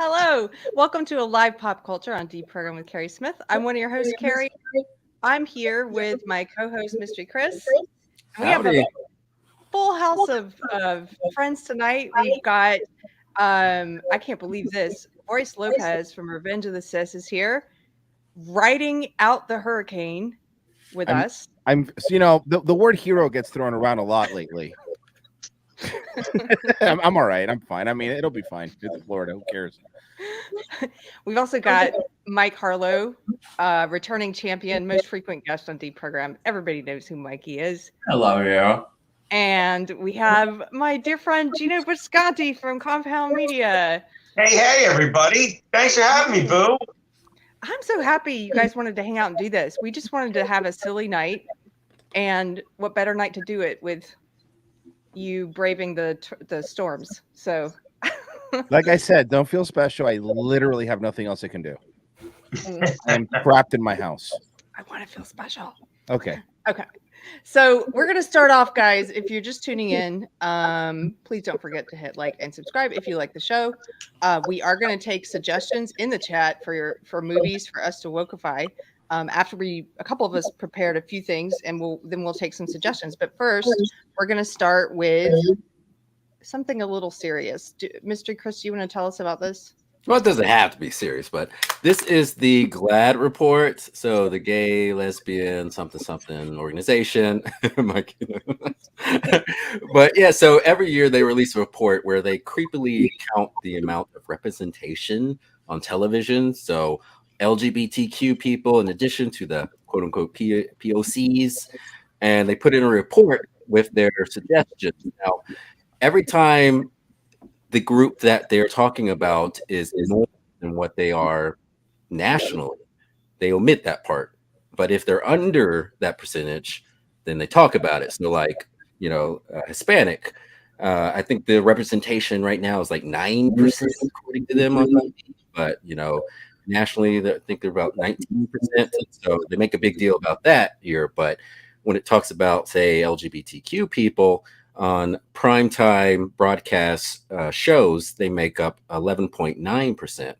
Hello, welcome to a live pop culture on Deep Program with Keri Smith. I'm one of your hosts, Keri. I'm here with my co-host, Mystery Chris. And we have a Howdy. full house of friends tonight. We've got, I can't believe this, Royce Lopez from Revenge of the Sis is here, riding out the hurricane with us. The word hero gets thrown around a lot lately. I'm all right. I'm fine. I mean, it'll be fine. It's Florida. Who cares? We've also got Mike Harlow, returning champion, most frequent guest on Deep Program. Everybody knows who Mikey is. Hello, yeah. And we have my dear friend Geno Bisconte from Compound Media. Hey, everybody. Thanks for having me, Boo. I'm so happy you guys wanted to hang out and do this. We just wanted to have a silly night. And what better night to do it with you braving the storms. So, like I said, don't feel special. I literally have nothing else I can do. I'm trapped in my house. I want to feel special. Okay. So we're going to start off, guys. If you're just tuning in, please don't forget to hit like and subscribe if you like the show. We are going to take suggestions in the chat for movies for us to Wokify. After a couple of us prepared a few things, and we'll take some suggestions. But first, we're going to start with something a little serious. Mystery Chris, do you want to tell us about this? Well, it doesn't have to be serious, but this is the GLAAD report. So the gay, lesbian, something organization. But yeah, so every year they release a report where they creepily count the amount of representation on television. So LGBTQ people, in addition to the quote unquote POCs, and they put in a report with their suggestions. Now, every time the group that they're talking about is more than what they are nationally, they omit that part. But if they're under that percentage, then they talk about it. So, like, Hispanic, I think the representation right now is like 9% according to them on TV, but nationally, I think they're about 19%. So they make a big deal about that here. But when it talks about, say, LGBTQ people on primetime broadcast shows, they make up 11.9%.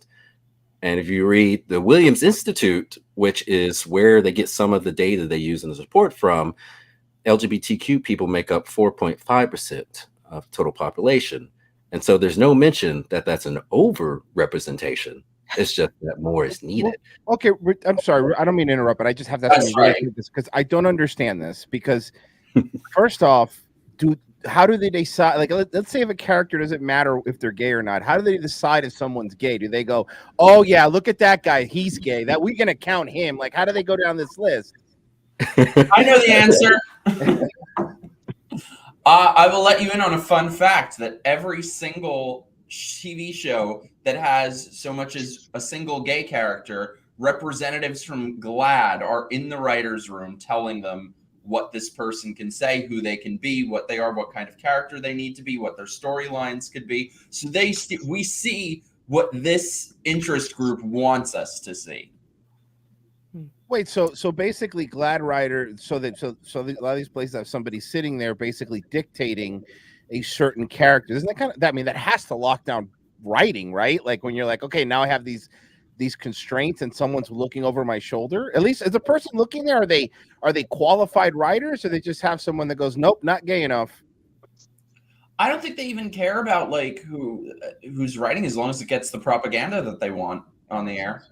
And if you read the Williams Institute, which is where they get some of the data they use in the report from, LGBTQ people make up 4.5% of total population. And so there's no mention that that's an over-representation. It's just that more is needed. Okay, I'm sorry. I don't mean to interrupt, but I just have to ask you because I don't understand this. Because first off, how do they decide? Like, let's say if a character doesn't matter if they're gay or not. How do they decide if someone's gay? Do they go, "Oh yeah, look at that guy, he's gay. That we're gonna count him"? Like, how do they go down this list? I know the answer. I will let you in on a fun fact that every single TV show that has so much as a single gay character, representatives from GLAAD are in the writer's room telling them what this person can say, who they can be, what they are, what kind of character they need to be, what their storylines could be. So we see what this interest group wants us to see. Wait, so basically GLAAD writer, so a lot of these places have somebody sitting there basically dictating a certain character. Isn't that that has to lock down writing, right? Like when you're like, okay, now I have these constraints and someone's looking over my shoulder. At least as a person looking there, are they qualified writers, or they just have someone that goes, nope, not gay enough? I don't think they even care about like who's writing, as long as it gets the propaganda that they want on the air.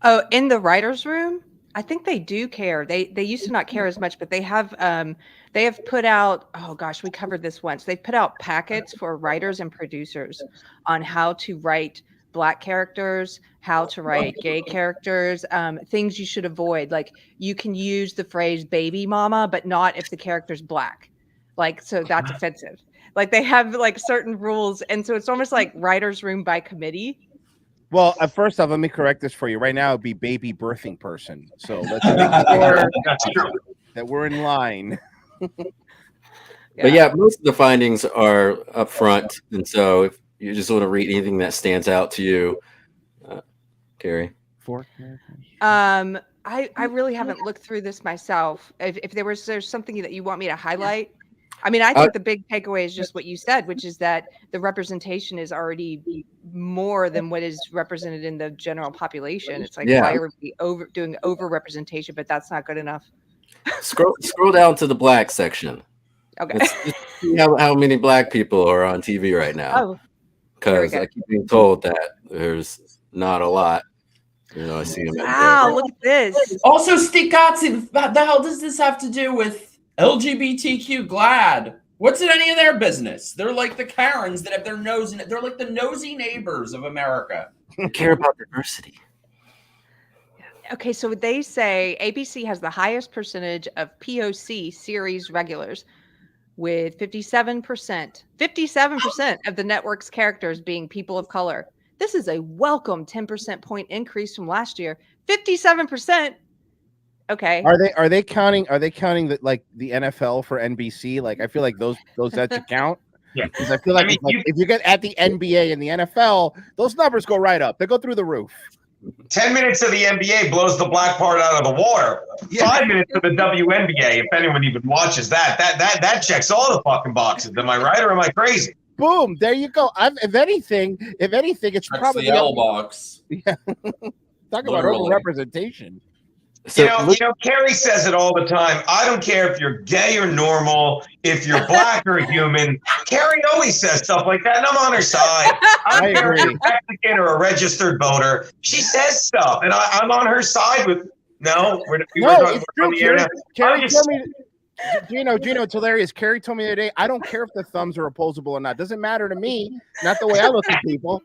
Oh, in the writer's room, I think they do care. They used to not care as much, but they have put out, oh gosh, we covered this once. They've put out packets for writers and producers on how to write Black characters, how to write gay characters, things you should avoid. Like, you can use the phrase baby mama, but not if the character's Black. Like, so that's offensive. Like, they have like certain rules. And so it's almost like writer's room by committee. Well, first off, let me correct this for you. Right now, it'd be baby birthing person. So let's make sure that we're in line. But yeah, most of the findings are up front. And so if you just want to read anything that stands out to you, Keri. I really haven't looked through this myself. If there's something that you want me to highlight. I mean, I think the big takeaway is just what you said, which is that the representation is already more than what is represented in the general population. It's like, why are we doing over representation? But that's not good enough. Scroll down to the black section. Okay. Let's see how many black people are on TV right now. Oh, because I keep being told that there's not a lot. You know, I see them. Wow, look at this. Also, Stikatsi, what the hell does this have to do with LGBTQ GLAAD? What's in any of their business? They're like the Karens that have their nose in it. They're like the nosy neighbors of America. They care about diversity. Okay, so they say ABC has the highest percentage of POC series regulars, with 57% of the network's characters being people of color. This is a welcome 10% point increase from last year. 57%. Okay. Are they counting the like the NFL for NBC? Like I feel like those that should count. Yeah, because I feel like, if you get at the NBA and the NFL, those numbers go right up. They go through the roof. 10 minutes of the NBA blows the black part out of the water. 5 minutes of the WNBA, if anyone even watches that checks all the fucking boxes. Am I right or am I crazy? Boom! There you go. If anything, it's That's probably the L box. Yeah. Talk about overrepresentation. So, you know, Keri says it all the time. I don't care if you're gay or normal, if you're black or human. Keri always says stuff like that, and I'm on her side. I don't care if you're Mexican or a registered voter. She says stuff, and I'm on her side with. It's true. Keri told me. Geno, it's hilarious. Keri told me the other day, I don't care if the thumbs are opposable or not. Doesn't matter to me. Not the way I look at people.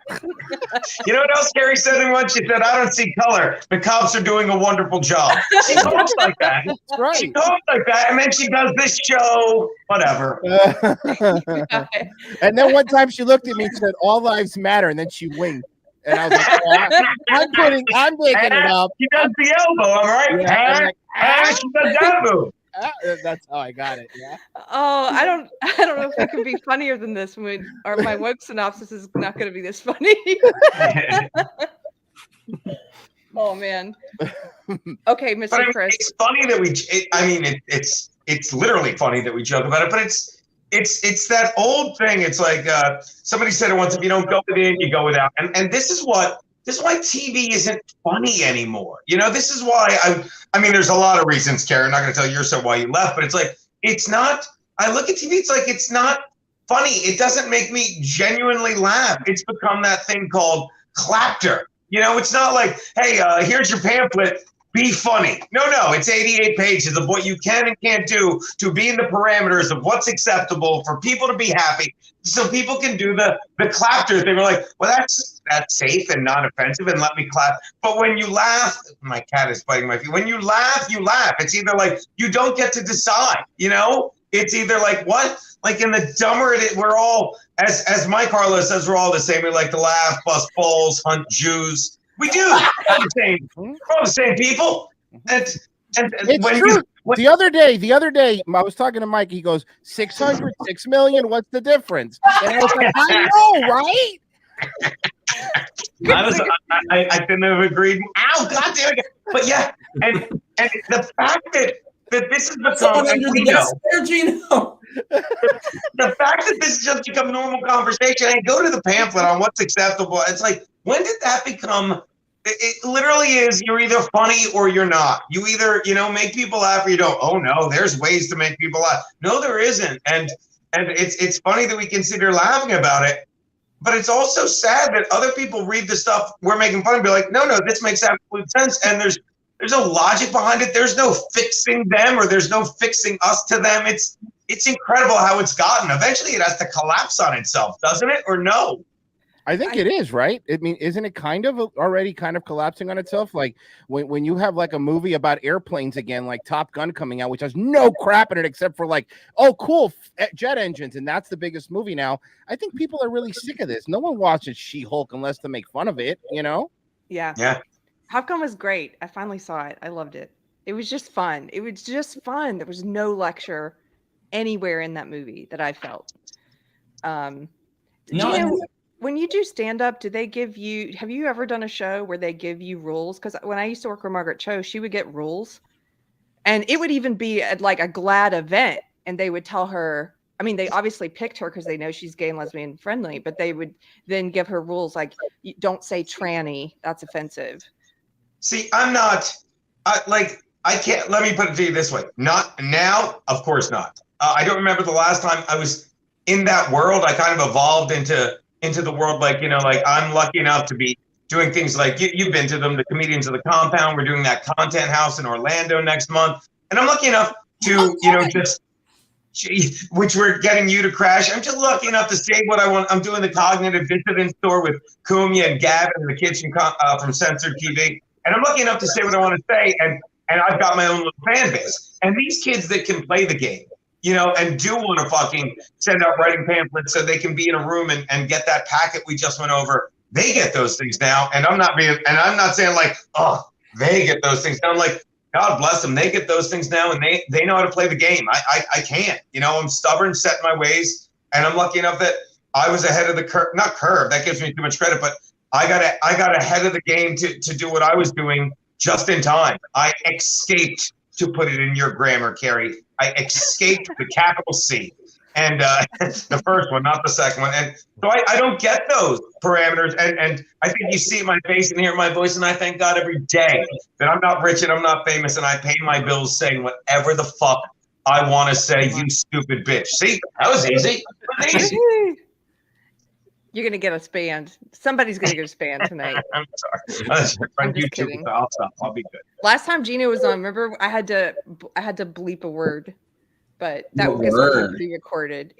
You know what else Keri said to me once? She said, I don't see color. The cops are doing a wonderful job. She talks like that. That's right. She talks like that, and then she does this show, whatever. And then one time she looked at me and said, all lives matter, and then she winked. And I was like, I'm making it up. She does the elbow, all right? Yeah, she does that move. That's how I got it. Yeah. Oh, I don't know if it can be funnier than this. Or my woke synopsis is not going to be this funny. Oh man. Okay, Mr. Chris. It's funny that it's literally funny that we joke about it, but it's that old thing. It's like somebody said it once: if you don't go within, you go without. And this is why TV isn't funny anymore. You know, this is why I mean, there's a lot of reasons, Karen. I'm not going to tell you yourself why you left, but it's like, it's not, I look at TV, it's like, it's not funny. It doesn't make me genuinely laugh. It's become that thing called clapter. You know, it's not like, hey, here's your pamphlet, be funny. No, it's 88 pages of what you can and can't do to be in the parameters of what's acceptable for people to be happy. So people can do the clapter thing. We're like, well, that's safe and not offensive, and let me clap. But when you laugh, my cat is biting my feet. When you laugh, you laugh. It's either like you don't get to decide. You know, it's either like what, like in the dumber it. We're all, as Mike Harlow says, we're all the same. We like to laugh, bust balls, hunt Jews. We do. We're all the same people. And it's when true. The other day, I was talking to Mike. He goes, 600, 6 million. What's the difference? And I was like, I know, right? I couldn't have agreed. Ow, God damn it. But yeah, and the fact that this has become, Geno. the fact that this has just become normal conversation. I go to the pamphlet on what's acceptable. It's like, when did that become? It literally is, you're either funny or you're not. You either, make people laugh or you don't. Oh no, there's ways to make people laugh. No, there isn't. And it's funny that we consider laughing about it, but it's also sad that other people read the stuff we're making fun of and be like, no, this makes absolute sense. And there's no logic behind it. There's no fixing them or there's no fixing us to them. It's incredible how it's gotten. Eventually it has to collapse on itself, doesn't it? Or no? I think it is, right? I mean, isn't it already collapsing on itself? Like when you have like a movie about airplanes again, like Top Gun coming out, which has no crap in it except for like, oh, cool, jet engines, and that's the biggest movie now. I think people are really sick of this. No one watches She-Hulk unless to make fun of it, Yeah. Yeah. Top Gun was great. I finally saw it. I loved it. It was just fun. There was no lecture anywhere in that movie that I felt. When you do stand-up, do they give you, have you ever done a show where they give you rules? Because when I used to work with Margaret Cho, she would get rules. And it would even be at like a GLAAD event. And they would tell her, I mean, they obviously picked her because they know she's gay and lesbian friendly, but they would then give her rules like, don't say tranny. That's offensive. See, I'm not, I can't, let me put it to you this way. Not now, of course not. I don't remember the last time I was in that world. I kind of evolved into the world, like, like I'm lucky enough to be doing things like you've been to them, the Comedians of the Compound. We're doing that content house in Orlando next month. And I'm lucky enough to, just, which we're getting you to crash. I'm just lucky enough to say what I want. I'm doing the Cognitive Dissident store with Kumia and Gavin in the kitchen from Censored TV. And I'm lucky enough to say what I want to say. And I've got my own little fan base. And these kids that can play the game, and do want to fucking send out writing pamphlets so they can be in a room and get that packet we just went over. They get those things now. And I'm not saying like, oh, they get those things now. I'm like, God bless them. They get those things now, and they know how to play the game. I can't. I'm stubborn, set in my ways, and I'm lucky enough that I was ahead of the curve. Not curve. That gives me too much credit, but I got ahead of the game to do what I was doing just in time. I escaped, to put it in your grammar, Keri. I escaped the capital C, and the first one, not the second one. And so I don't get those parameters, and I think you see my face and hear my voice, and I thank God every day that I'm not rich and I'm not famous, and I pay my bills saying whatever the fuck I want to say. You stupid bitch. See, that was easy. That was easy. You're gonna get us banned. Somebody's gonna get us banned tonight. I'm sorry. I'm just kidding. I'll stop. I'll be good. Last time Geno was on, remember I had to bleep a word, but that was pre-recorded.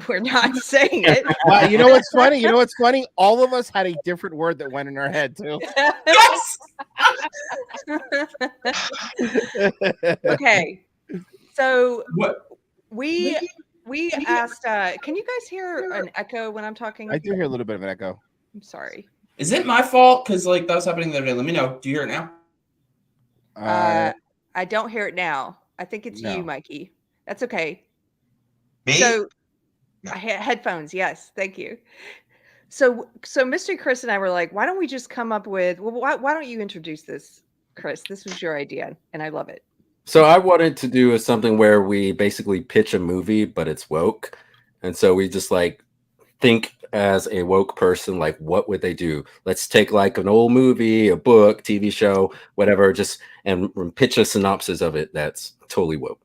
We're not saying it. You know what's funny? You know what's funny? All of us had a different word that went in our head too. Yes. Okay, so What? we asked. Can you guys hear an echo when I'm talking? I do hear a little bit of an echo. I'm sorry. Is it my fault? Because that was happening the other day. Let me know. Do you hear it now? I don't hear it now. I think it's No. you, Mikey. That's okay. Me? So, No. headphones. Yes, thank you. So Mr. Chris and I were like, why don't we just come up with? Well, why don't you introduce this, Chris? This was your idea, and I love it. So I wanted to do something where we basically pitch a movie, but it's woke. And so we just think as a woke person, like, what would they do? Let's take like an old movie, a book, TV show, whatever, and pitch a synopsis of it that's totally woke.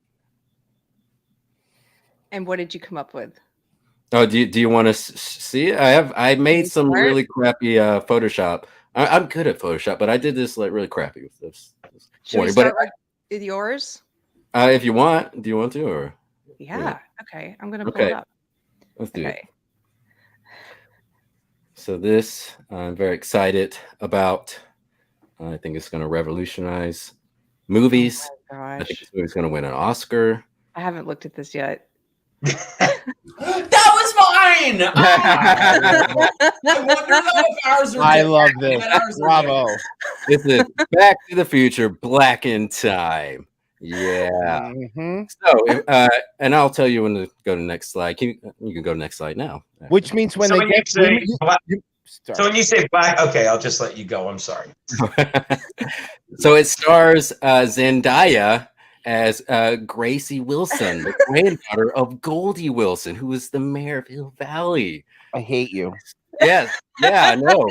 And what did you come up with? Oh, do you want to see it? I made some really crappy Photoshop. I'm good at Photoshop, but I did this really crappy with this. Should we start with yours? If you want, do you want to? Or yeah. Okay, I'm gonna pull it up. Let's do it. So this, I'm very excited about. I think it's going to revolutionize movies. Oh I think this movie's going to win an Oscar. I haven't looked at this yet. That was mine. I love this. Bravo. This is Back to the Future, Black in Time. Yeah. Mm-hmm. So, and I'll tell you when to go to the next slide. You can go to the next slide now. Which means when So they get so when you say black, okay, I'll just let you go. I'm sorry. So it stars Zendaya as Gracie Wilson, the granddaughter of Goldie Wilson, who was the mayor of Hill Valley. I hate you. Yes, yeah, I know.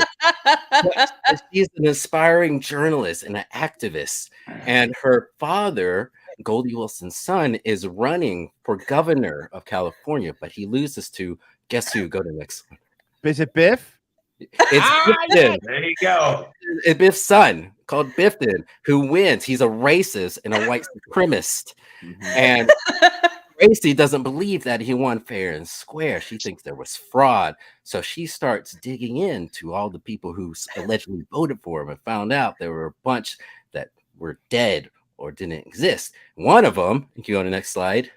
She's an aspiring journalist and an activist, and her father, Goldie Wilson's son, is running for governor of California, but he loses to guess who? Go to the next one. Is it Biff? It's Bifton. There you go. It's Biff's son called Bifton, who wins. He's a racist and a white supremacist. And Gracie doesn't believe that he won fair and square. She thinks there was fraud. So she starts digging into all the people who allegedly voted for him and found out there were a bunch that were dead or didn't exist. One of them, you can go to the next slide.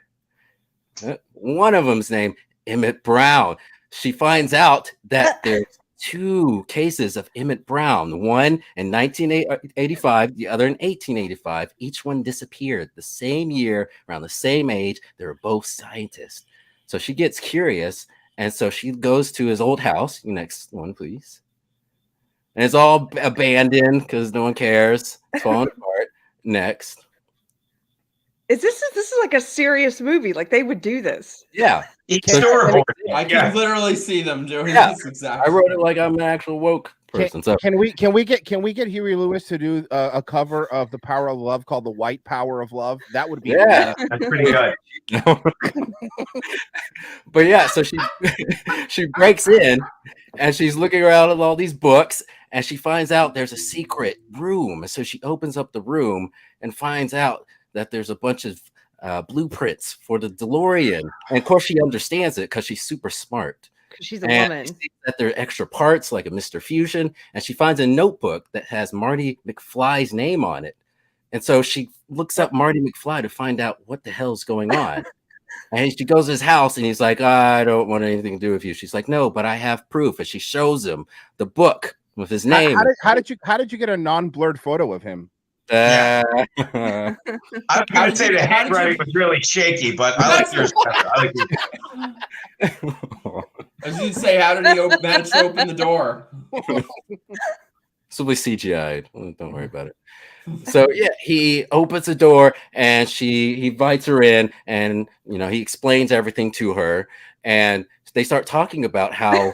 One of them's named Emmett Brown. She finds out that there's 2 cases of Emmett Brown, one in 1985, the other in 1885. Each one disappeared the same year, around the same age. They were both scientists. So she gets curious, and so she goes to his old house. Next one, please. And it's all abandoned because no one cares. It's falling apart. Next. This is like a serious movie. Like they would do this. Yeah. Storyboard. I can literally see them doing Yeah. this exactly. I wrote it like I'm an actual woke person. Can we get Huey Lewis to do a cover of The Power of Love called The White Power of Love? That would be Yeah. That's pretty good. But yeah, so she breaks in and she's looking around at all these books and she finds out there's a secret room. So she opens up the room and finds out that there's a bunch of blueprints for the DeLorean. And of course she understands it because she's super smart. She's a woman. She sees that there are extra parts like a Mr. Fusion, and she finds a notebook that has Marty McFly's name on it. And so she looks up Marty McFly to find out what the hell's going on. And she goes to his house and he's like, I don't want anything to do with you. She's like, no, but I have proof. And she shows him the book with his name. How did you get a non-blurred photo of him? I'm going to say the handwriting was really shaky, but I like yours better. I like yours. I was going to say, how did he manage to open the door? Simply CGI. Don't worry about it. So yeah, he opens the door and he invites her in, and he explains everything to her, and they start talking about how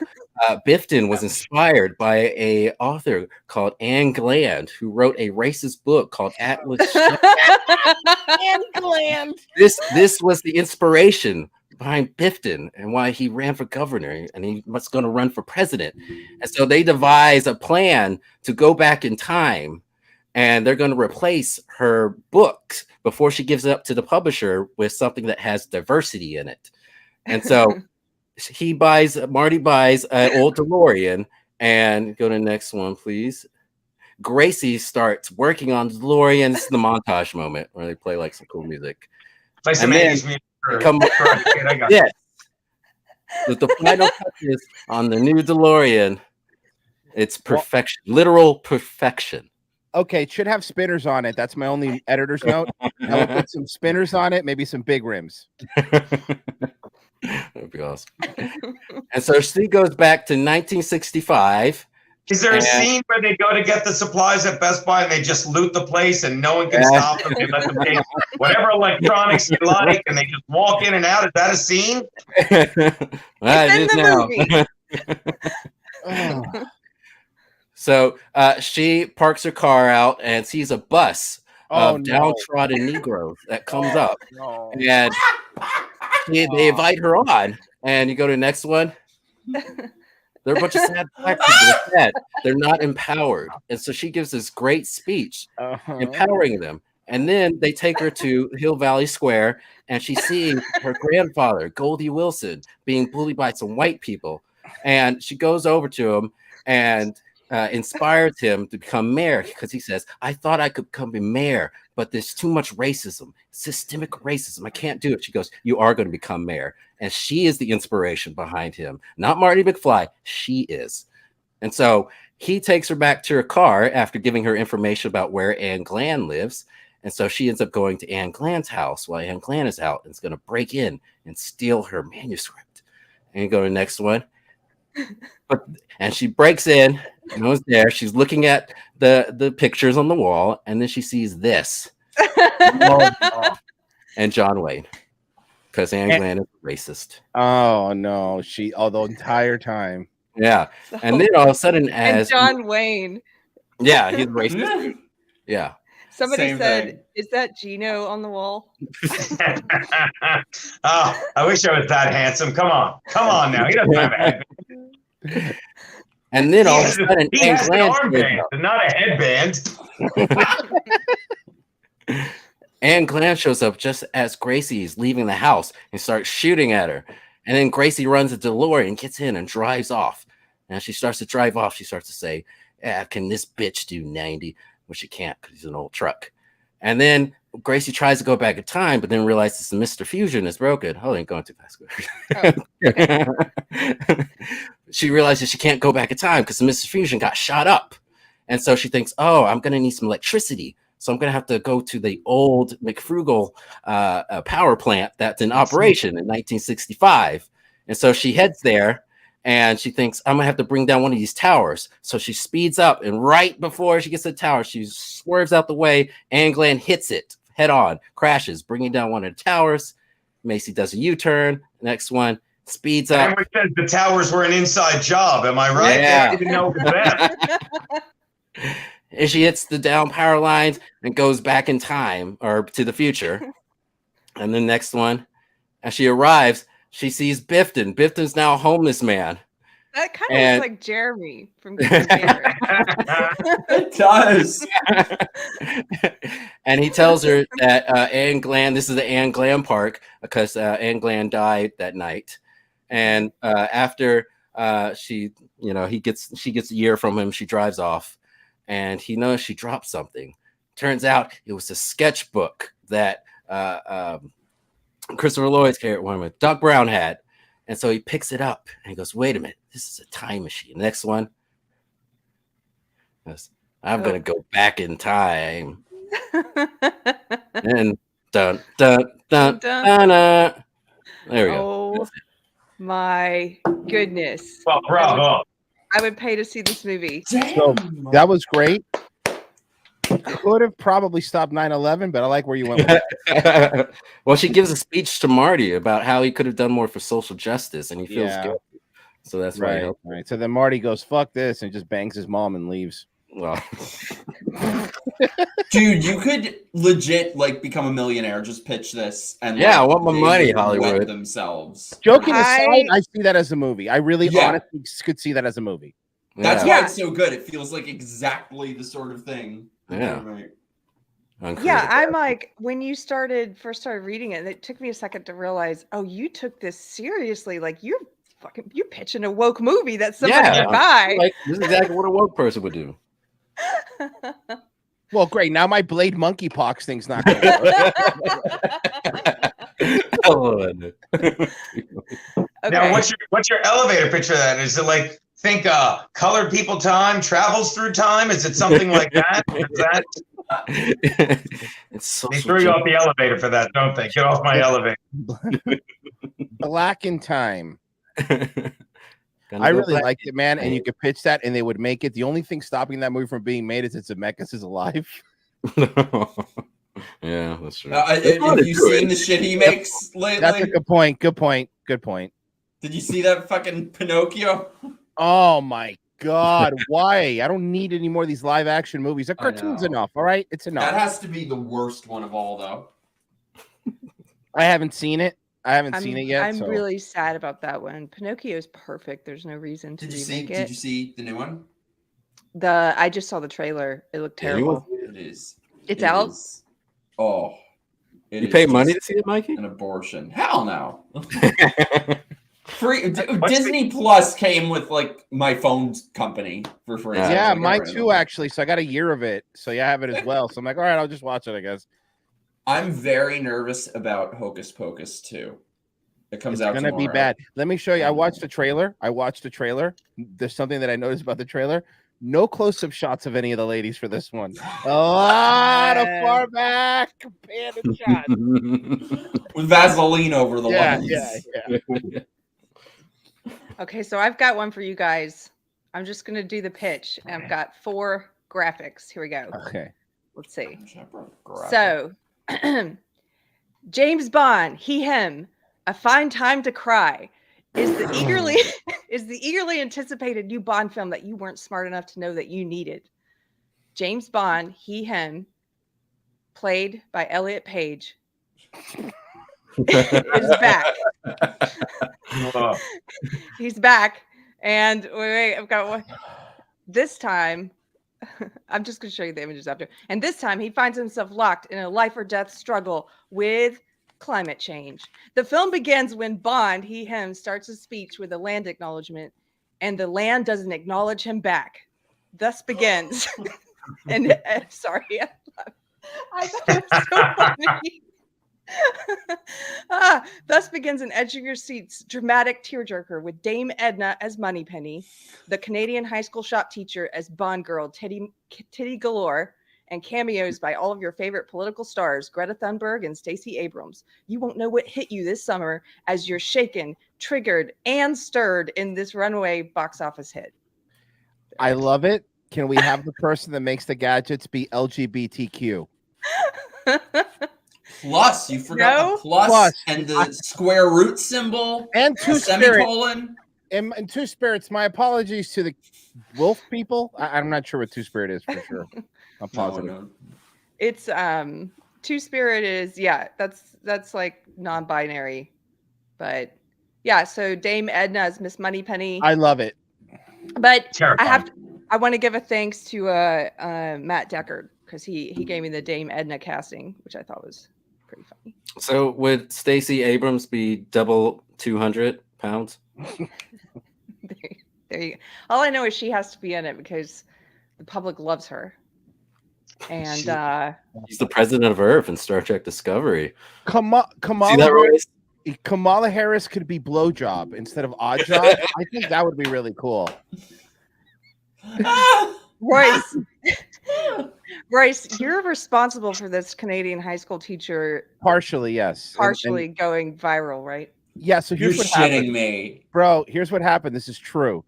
Bifton was inspired by a author called Anne Gland, who wrote a racist book called Atlas. Anne Gland. This was the inspiration behind Bifton and why he ran for governor, and he was going to run for president. And so they devise a plan to go back in time, and they're going to replace her books before she gives it up to the publisher with something that has diversity in it. And so Marty buys an old DeLorean, and go to the next one, please. Gracie starts working on DeLorean. This is the montage moment where they play like some cool music. Play some 80s music. Yes. The final touches on the new DeLorean. It's perfection, literal perfection. Okay, it should have spinners on it. That's my only editor's note. I would put some spinners on it, maybe some big rims. That'd be awesome. And so she goes back to 1965. Is there a scene where they go to get the supplies at Best Buy and they just loot the place and no one can stop them? They let them take whatever electronics you like and they just walk in and out. Is that a scene? It's in the movie. So she parks her car out and sees a bus of downtrodden Negroes that comes up. And they invite her on. And you go to the next one. They're a bunch of sad black people. They're sad. They're not empowered. And so she gives this great speech empowering them. And then they take her to Hill Valley Square, and she sees her grandfather, Goldie Wilson, being bullied by some white people. And she goes over to him and inspires him to become mayor, because he says, I thought I could become a mayor, but there's too much racism, systemic racism. I can't do it. She goes, you are going to become mayor. And she is the inspiration behind him, not Marty McFly. She is. And so he takes her back to her car after giving her information about where Anne Gland lives. And so she ends up going to Anne Gland's house while Anne Gland is out and is going to break in and steal her manuscript. And you go to the next one. And she breaks in, no one's there. She's looking at the pictures on the wall, and then she sees this. And John Wayne. Because Anne Gland is racist. Oh no, the entire time. Yeah. And then all of a sudden, and John Wayne. Yeah, he's racist. Yeah. Somebody said, is that Geno on the wall? Oh, I wish I was that handsome. Come on now. He doesn't have a headband. And then all of a sudden, he has an armband, not a headband. Anne Gland shows up just as Gracie is leaving the house and starts shooting at her. And then Gracie runs a DeLorean, gets in, and drives off. And as she starts to drive off, she starts to say, can this bitch do 90? Well, she can't because he's an old truck. And then Gracie tries to go back in time, but then realizes the Mr. Fusion is broken. Oh, ain't going too fast. She realizes she can't go back in time because the Mr. Fusion got shot up. And so she thinks, I'm going to need some electricity. So I'm going to have to go to the old McFrugal power plant that's in operation in 1965. And so she heads there and she thinks, I'm going to have to bring down one of these towers. So she speeds up, and right before she gets to the tower, she swerves out the way. Anne Gland hits it head on, crashes, bringing down one of the towers. Macy does a U-turn. Next one speeds up. Henry says the towers were an inside job. Am I right? Yeah. They didn't know it was them. And she hits the down power lines and goes back in time or to the future. And the next one, as she arrives, she sees Bifton. Bifton's now a homeless man. That kind of looks like Jeremy from Good and Bad. It does. And he tells her that Anne Glan, this is the Anne Glan Park, because Anne Glan died that night. And after she gets a year from him, she drives off, and he knows she dropped something. Turns out it was a sketchbook that Christopher Lloyd's character, one with Doc Brown had. And so he picks it up and he goes, wait a minute, this is a time machine. Next one. Goes, I'm going to go back in time. And dun, dun, dun, dun, dun, dun. There we go. Oh my goodness. Well, bravo. I would pay to see this movie. So that was great. Could have probably stopped 9/11, but I like where you went with it. Well, she gives a speech to Marty about how he could have done more for social justice, and he feels guilty. So that's right. Right. So then Marty goes, "Fuck this," and just bangs his mom and leaves. Well, dude, you could legit become a millionaire. Just pitch this and I want my money, Hollywood themselves. Joking aside, I see that as a movie. I really honestly could see that as a movie. That's why it's so good. It feels like exactly the sort of thing. Yeah. Yeah, I'm like, when you first started reading it, it took me a second to realize, oh, you took this seriously. Like you're pitching a woke movie that somebody would buy. Like, this is exactly what a woke person would do. Well, great. Now my Blade monkeypox thing's not going to work. Now, what's your elevator pitch for that? Is it like, think colored people time travels through time? Is it something like that? It's so they threw you off the elevator for that, don't they? Get off my elevator. Black in time. I really liked it, man. And you could pitch that and they would make it. The only thing stopping that movie from being made is that Zemeckis is alive. Yeah, that's true. Have you seen the shit he makes lately? That's a good point. Good point. Good point. Did you see that fucking Pinocchio? Oh my God. Why? I don't need any more of these live action movies. A cartoon's enough. All right. It's enough. That has to be the worst one of all, though. I haven't seen it. I haven't seen it yet. I'm really sad about that one. Pinocchio is perfect. There's no reason to remake it. Did you see the new one? I just saw the trailer. It looked terrible. It is. It's out. Oh. You pay money to see it, Mikey? An abortion. Hell no. Free Disney Plus came with my phone company for free. Yeah, mine too, actually. So I got a year of it. So I have it as well. So I'm like, all right, I'll just watch it, I guess. I'm very nervous about Hocus Pocus 2. It comes out tomorrow. It's gonna be bad. Let me show you. I watched the trailer. There's something that I noticed about the trailer. No close-up shots of any of the ladies for this one. A lot of far back companion shots. With Vaseline over the lens. Yeah. Okay, so I've got one for you guys. I'm just going to do the pitch. And I've got 4 graphics. Here we go. Okay. Let's see. So, James Bond, he, him, A Fine Time to Cry is the eagerly anticipated new Bond film that you weren't smart enough to know that you needed. James Bond, he, him, played by Elliot Page, is back. He's back. And wait, I've got one. This time, I'm just going to show you the images after. And this time, he finds himself locked in a life or death struggle with climate change. The film begins when Bond, he, him, starts a speech with a land acknowledgement, and the land doesn't acknowledge him back. Thus begins. And sorry, I thought it was so funny. Thus begins an edge of your seats dramatic tearjerker with Dame Edna as Moneypenny, the Canadian high school shop teacher as Bond girl Titty Galore, and cameos by all of your favorite political stars, Greta Thunberg and Stacey Abrams. You won't know what hit you this summer as you're shaken, triggered, and stirred in this runaway box office hit. I love it. Can we have the person that makes the gadgets be LGBTQ? plus. You forgot No? the plus Plus. and the square root symbol And a two spirits. semicolon. And two spirits. My apologies to the wolf people. I'm not sure what two spirit is for sure. I'm positive. No. It's two-spirit is that's like non-binary, but yeah. So Dame Edna is Miss Moneypenny. I love it. But Terrifying. I want to give a thanks to Matt Deckard because he gave me the Dame Edna casting, which I thought was pretty funny. So would Stacey Abrams be double 200 pounds? There you go. All I know is she has to be in it because the public loves her. And He's the president of Earth in Star Trek Discovery. See Kamala that, Royce? Kamala Harris could be blowjob instead of odd job. I think that would be really cool. Royce, you're responsible for this Canadian high school teacher Partially, yes. partially going viral, right? Yeah, so You're here's what shitting happened. me. Bro, here's what happened. This is true.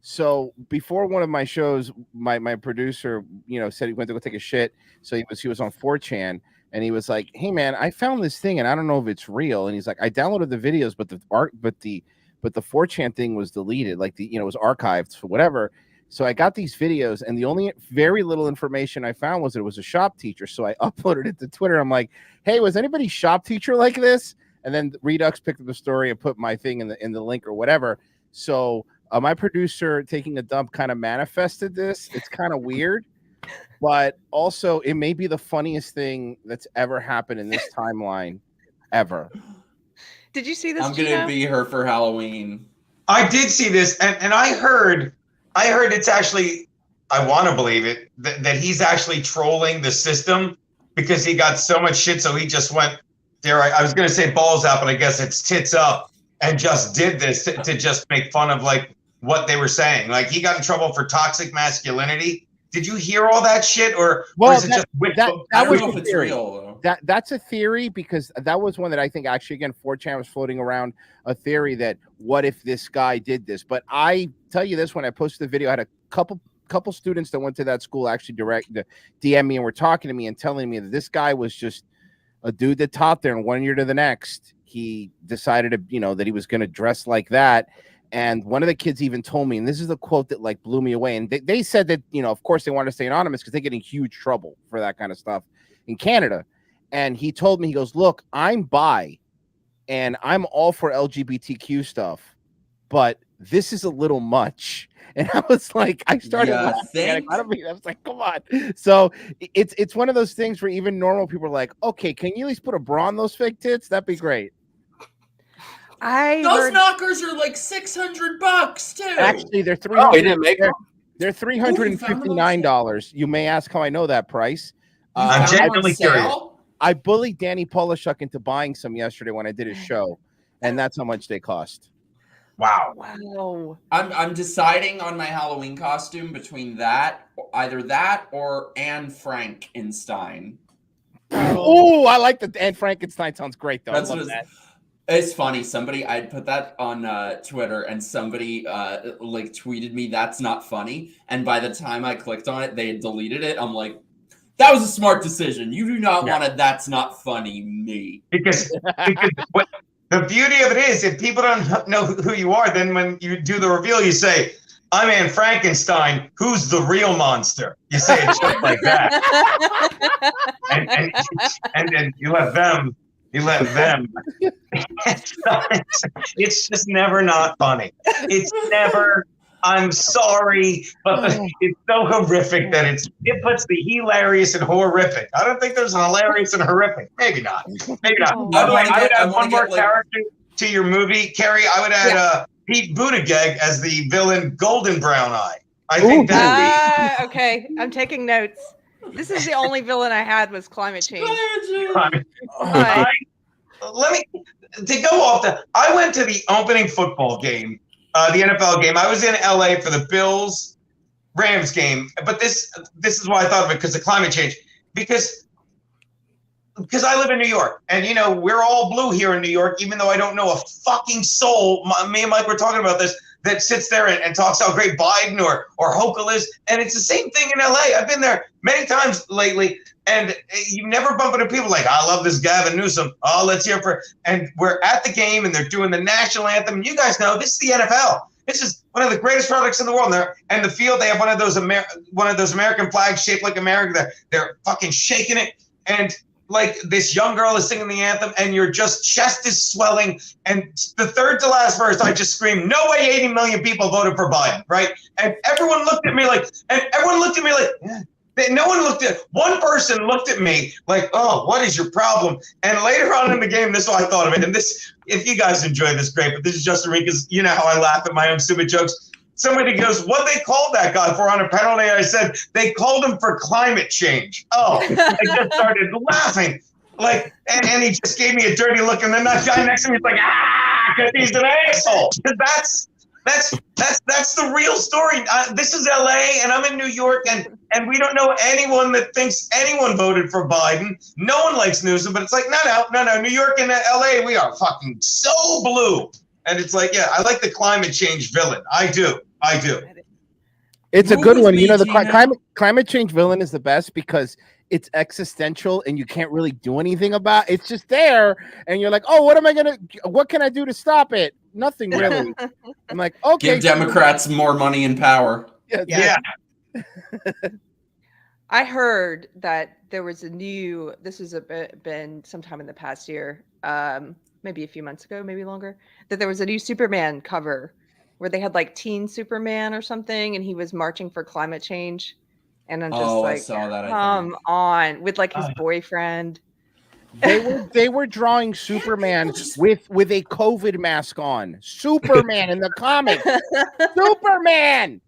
So before one of my shows, my producer, said he went to go take a shit. So he was on 4chan and he was like, "Hey man, I found this thing and I don't know if it's real." And he's like, "I downloaded the videos, but the 4chan thing was deleted, like it was archived for whatever." So I got these videos, and the only very little information I found was that it was a shop teacher. So I uploaded it to Twitter. I'm like, "Hey, was anybody shop teacher like this?" And then Redux picked up the story and put my thing in the link or whatever. So my producer taking a dump kind of manifested this. It's kind of weird, but also it may be the funniest thing that's ever happened in this timeline ever. Did you see this? I'm gonna Geno? be her for Halloween. I did see this, and I heard it's actually, I want to believe it, that he's actually trolling the system because he got so much shit, so he just went, I was going to say balls out, but I guess it's tits up, and just did this to just make fun of like what they were saying. Like he got in trouble for toxic masculinity. Did you hear all that shit, or is it just I don't was know a if it's theory. real though. That's a theory because that was one that I think actually, again, 4chan was floating around a theory that what if this guy did this? But I tell you this, when I posted the video, I had a couple students that went to that school actually DM me and were talking to me and telling me that this guy was just a dude that taught there, and 1 year to the next, he decided to, that he was going to dress like that. And one of the kids even told me, and this is the quote that like blew me away. And they said that, of course they wanted to stay anonymous because they get in huge trouble for that kind of stuff in Canada. And he told me, he goes, "Look, I'm bi and I'm all for LGBTQ stuff, but this is a little much." And I was like, I started laughing. I was like, come on. So it's one of those things where even normal people are like, okay, can you at least put a bra on those fake tits? That'd be great. Those knockers are like $600 too. Actually, they're they're $359. You may ask how I know that price. I'm genuinely curious. I bullied Danny Polishuk into buying some yesterday when I did his show, and that's how much they cost. Wow. I'm deciding on my Halloween costume between either that or Anne Frankenstein. Oh, I like the Anne Frankenstein. Sounds great though. It's funny. I put that on Twitter, and somebody tweeted me, "That's not funny." And by the time I clicked on it, they had deleted it. I'm like, that was a smart decision. You do not want to. That's not funny, me. Because what the beauty of it is, if people don't know who you are, then when you do the reveal, you say, "I'm Anne Frankenstein. Who's the real monster?" You say it just like that, and then you let them. It's just never not funny. It's never. I'm sorry, but it's so horrific that it puts the hilarious and horrific. I don't think there's an hilarious and horrific. Maybe not. By the way, I would add one more character to your movie, Keri. I would add Pete Buttigieg as the villain, Golden Brown Eye. I think that would be okay. I'm taking notes. This is the only villain I had was climate change. I went to the opening football game, the NFL game. I was in LA for the Bills-Rams game, but this is why I thought of it, because of climate change. Because because I live in New York, and you know we're all blue here in New York, even though I don't know a fucking soul. Me and Mike were talking about this, that sits there and talks how great Biden or Hochul is, and it's the same thing in LA. I've been there many times lately, and you never bump into people like, I love this Gavin Newsom. Oh, let's hear for. And we're at the game, and they're doing the national anthem. And you guys know this is the NFL. This is one of the greatest products in the world. And the field, they have one of those American flags shaped like America. They're fucking shaking it, and like this young girl is singing the anthem, and your just chest is swelling. And the third to last verse, I just screamed, "No way! 80 million people voted for Biden!" Right? And everyone looked at me like, yeah. No one looked at. One person looked at me like, "Oh, what is your problem?" And later on in the game, this is what I thought of it. And this, if you guys enjoy this, great. But this is just because you know how I laugh at my own stupid jokes. Somebody goes, "What they called that guy for on a penalty?" I said, "They called him for climate change." Oh, I just started laughing, like, and he just gave me a dirty look. And then that guy next to me is like, because he's an asshole. That's the real story. This is LA, and I'm in New York, and we don't know anyone that thinks anyone voted for Biden. No one likes Newsom, but it's like, no. New York and LA, we are fucking so blue. And it's like, yeah, I like the climate change villain. I do. It's a good one. You know, the climate change villain is the best because it's existential and you can't really do anything about it. It's just there, and you're like, oh, what can I do to stop it? Nothing really. I'm like, okay. Give Democrats more money and power. Yeah. I heard that there was this has been sometime in the past year, maybe a few months ago, maybe longer, that there was a new Superman cover where they had like Teen Superman or something, and he was marching for climate change. And I'm just like, I saw that, come on, with like his boyfriend. They were drawing Superman with a COVID mask on. Superman in the comics. Superman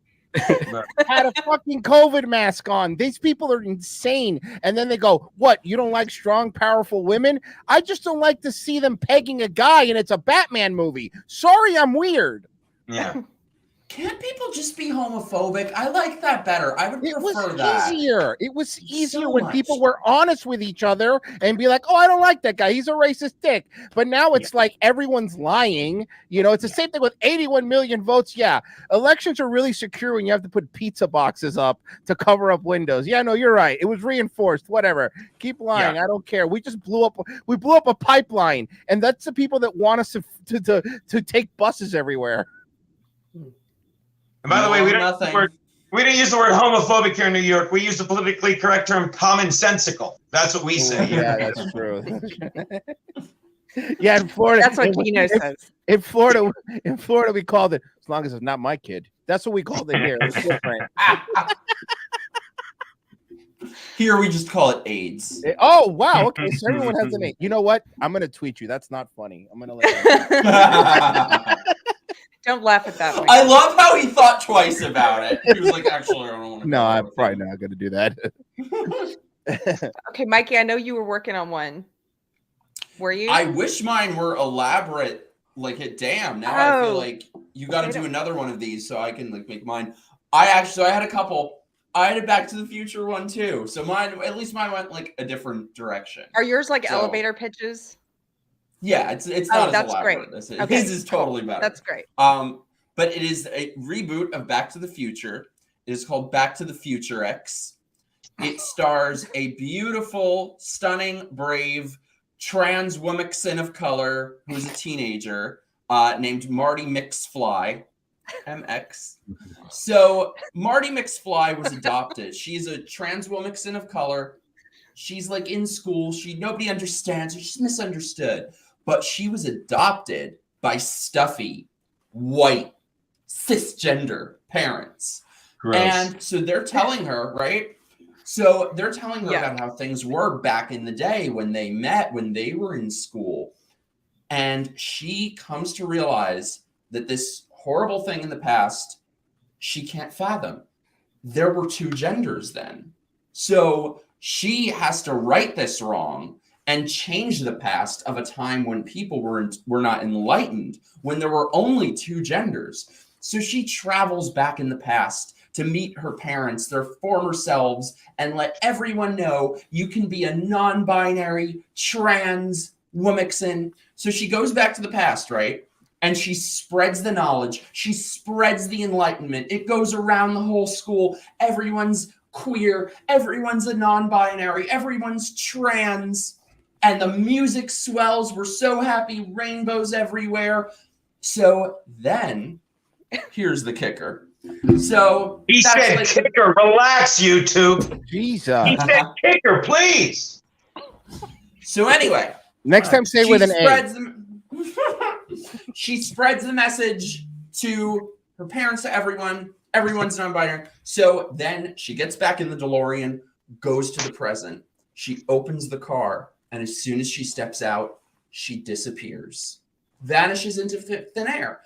had a fucking COVID mask on. These people are insane. And then they go, what? You don't like strong, powerful women? I just don't like to see them pegging a guy, and it's a Batman movie. Sorry, I'm weird. Yeah. Can't people just be homophobic? I like that better. I would prefer that. It was easier when people were honest with each other and be like, oh, I don't like that guy. He's a racist dick. But now it's like everyone's lying. You know, it's the same thing with 81 million votes. Yeah. Elections are really secure when you have to put pizza boxes up to cover up windows. Yeah, no, you're right. It was reinforced. Whatever. Keep lying. I don't care. We just blew up a pipeline. And that's the people that want us to take buses everywhere. And by the way, we don't use the word homophobic here in New York. We use the politically correct term commonsensical. That's what we say here. Yeah, that's true. Yeah, in Florida. That's what Geno says. In Florida, we called it, as long as it's not my kid. That's what we called it here. It's different. Here we just call it AIDS. Oh, wow. Okay, so everyone has an AIDS. You know what? I'm going to tweet you. That's not funny. I'm going to let you Don't laugh at that. I love how he thought twice about it. He was like, actually, I don't want to. No, I'm probably not going to do that. Okay, Mikey, I know you were working on one. Were you? I wish mine were elaborate. Like, damn, now I feel like you got to do another one of these so I can like make mine. I had a couple. I had a Back to the Future one too. So mine went like a different direction. Are yours like elevator pitches? Yeah, it's not as elaborate. Great. Okay. His is totally better. That's great. But it is a reboot of Back to the Future. It is called Back to the Future X. It stars a beautiful, stunning, brave, trans woman of color who is a teenager named Marty McFly. MX. So Marty McFly was adopted. She's a trans woman of color. She's like in school. Nobody understands her. She's misunderstood. But she was adopted by stuffy, white, cisgender parents. Gross. And so they're telling her, right? So they're telling her about how things were back in the day when they met, when they were in school. And she comes to realize that this horrible thing in the past, she can't fathom. There were two genders then. So she has to right this wrong and change the past of a time when people were not enlightened, when there were only two genders. So she travels back in the past to meet her parents, their former selves, and let everyone know you can be a non-binary, trans woman. So she goes back to the past, right? And she spreads the knowledge. She spreads the enlightenment. It goes around the whole school. Everyone's queer. Everyone's a non-binary. Everyone's trans. And the music swells. We're so happy. Rainbows everywhere. So then, here's the kicker. So he said, like, kicker, relax, YouTube. Jesus. He said, kicker, please. So anyway. Next time, say with an A. She spreads the message to her parents, to everyone. Everyone's non-binary. So then she gets back in the DeLorean, goes to the present. She opens the car, and as soon as she steps out, she disappears, vanishes into thin air.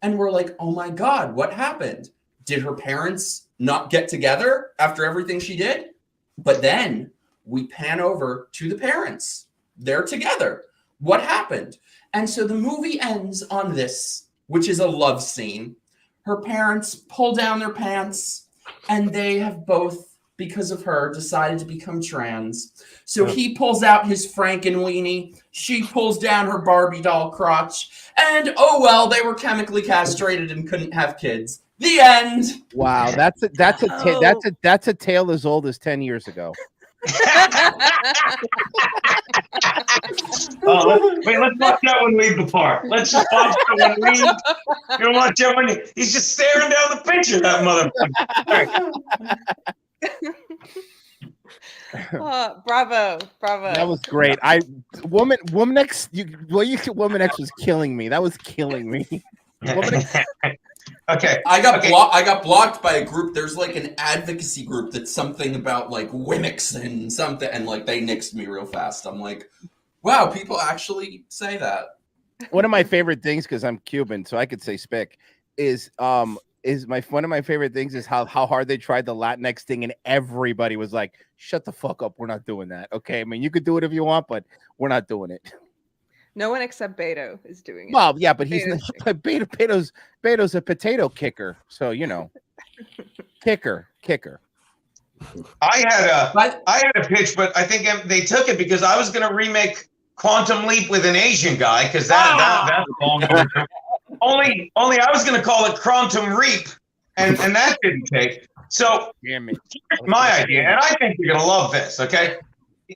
And we're like, oh my God, what happened? Did her parents not get together after everything she did? But then we pan over to the parents. They're together. What happened? And so the movie ends on this, which is a love scene. Her parents pull down their pants, and they have both, because of her, decided to become trans. So he pulls out his Frankenweenie. She pulls down her Barbie doll crotch. And oh well, they were chemically castrated and couldn't have kids. The end. Wow, that's a tale as old as 10 years ago. Let's watch that one leave the park. Let's just watch that one leave. You don't watch that one. He's just staring down the picture, that motherfucker. Bravo. That was great. Woman X was killing me. That was killing me. Okay. I got blocked by a group. There's like an advocacy group that's something about like Wimix and something, and like they nixed me real fast. I'm like, wow, people actually say that. One of my favorite things, because I'm Cuban, so I could say spick, is one of my favorite things is how hard they tried the Latinx thing, and everybody was like, shut the fuck up, we're not doing that. Okay, I mean, you could do it if you want, but we're not doing it. No one except Beto is doing it. Well, yeah, but he's not, Beto's a potato kicker, so you know, kicker. I had a pitch, but I think they took it because I was going to remake Quantum Leap with an Asian guy because that's long. Only I was going to call it Quantum Reap, and that didn't take. So damn it. Here's my idea, and I think you're going to love this. Okay,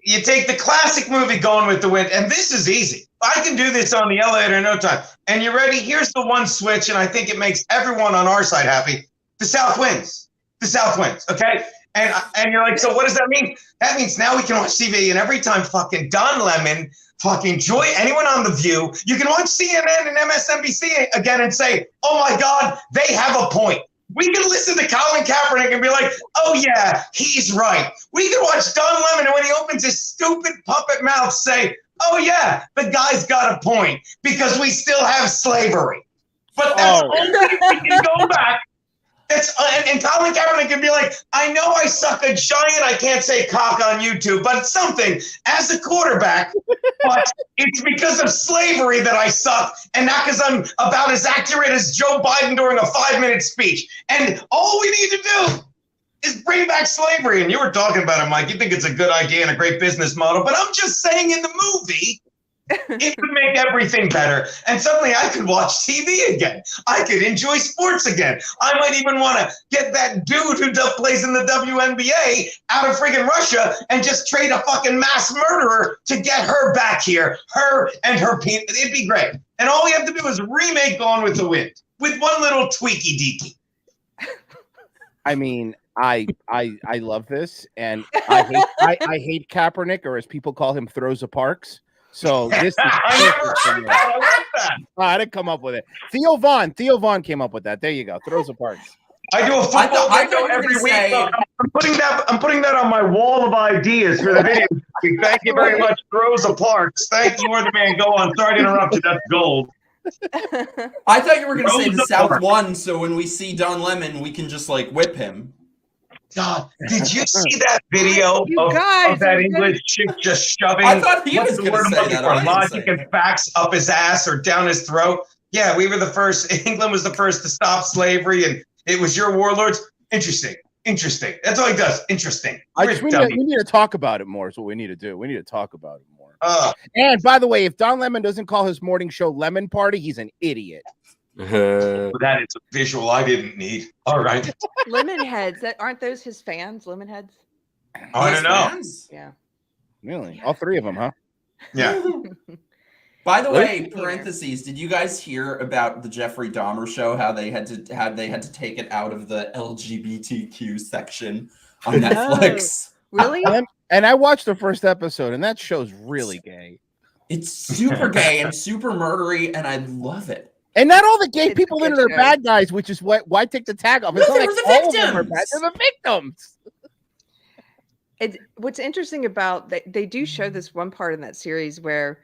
you take the classic movie Gone with the Wind, and this is easy. I can do this on the elevator in no time. And you ready? Here's the one switch, and I think it makes everyone on our side happy. The South wins. The South wins. Okay. And you're like, so what does that mean? That means now we can watch TV, and every time fucking Don Lemon, fucking Joy, anyone on The View, you can watch CNN and MSNBC again and say, oh my God, they have a point. We can listen to Colin Kaepernick and be like, oh yeah, he's right. We can watch Don Lemon, and when he opens his stupid puppet mouth, say, oh yeah, the guy's got a point because we still have slavery. But that's only if we can go back. And Colin Kaepernick can be like, I know I suck a giant, I can't say cock on YouTube, but something as a quarterback, but it's because of slavery that I suck, and not because I'm about as accurate as Joe Biden during a 5-minute speech. And all we need to do is bring back slavery. And you were talking about it, Mike. You think it's a good idea and a great business model, but I'm just saying in the movie, it would make everything better. And suddenly I could watch TV again. I could enjoy sports again. I might even want to get that dude who plays in the WNBA out of friggin' Russia and just trade a fucking mass murderer to get her back here. Her and her penis. It'd be great. And all we have to do is remake Gone with the Wind with one little tweaky deaky. I mean, I love this, and I hate Kaepernick, or as people call him, Throws of Parks. So this is I like that. I didn't come up with it. Theo Vaughn came up with that. There you go. Throws of Parks. I do a football video every week. I'm putting that on my wall of ideas for the video. Thank you very much, Rosa Parks. Thank you, the man. Go on. Sorry to interrupt you. That's gold. I thought you were going to say the South won, so when we see Don Lemon, we can just like whip him. God, did you see that video of that English chick just shoving I thought he was going to say that. For logic and facts up his ass or down his throat? Yeah, we were the first. England was the first to stop slavery, and it was your warlords. Interesting. That's all he does. Interesting. We need to talk about it more. Is what we need to do. We need to talk about it more. And by the way, if Don Lemon doesn't call his morning show Lemon Party, he's an idiot. That is a visual I didn't need. All right. Lemon heads. Aren't those his fans? Lemon heads. Oh, I don't know. Fans? Yeah. Really? All three of them, huh? Yeah. By the way, parentheses, did you guys hear about the Jeffrey Dahmer show? How they had to take it out of the LGBTQ section on Netflix? Really? And I watched the first episode, and that show's really gay. It's super gay and super murdery, and I love it. And not all the gay It's people in it good are show. bad guys, which is why take the tag off. It's No, not they like were the all of them are bad. victims. They're the victims. What's interesting about they do show this one part in that series where.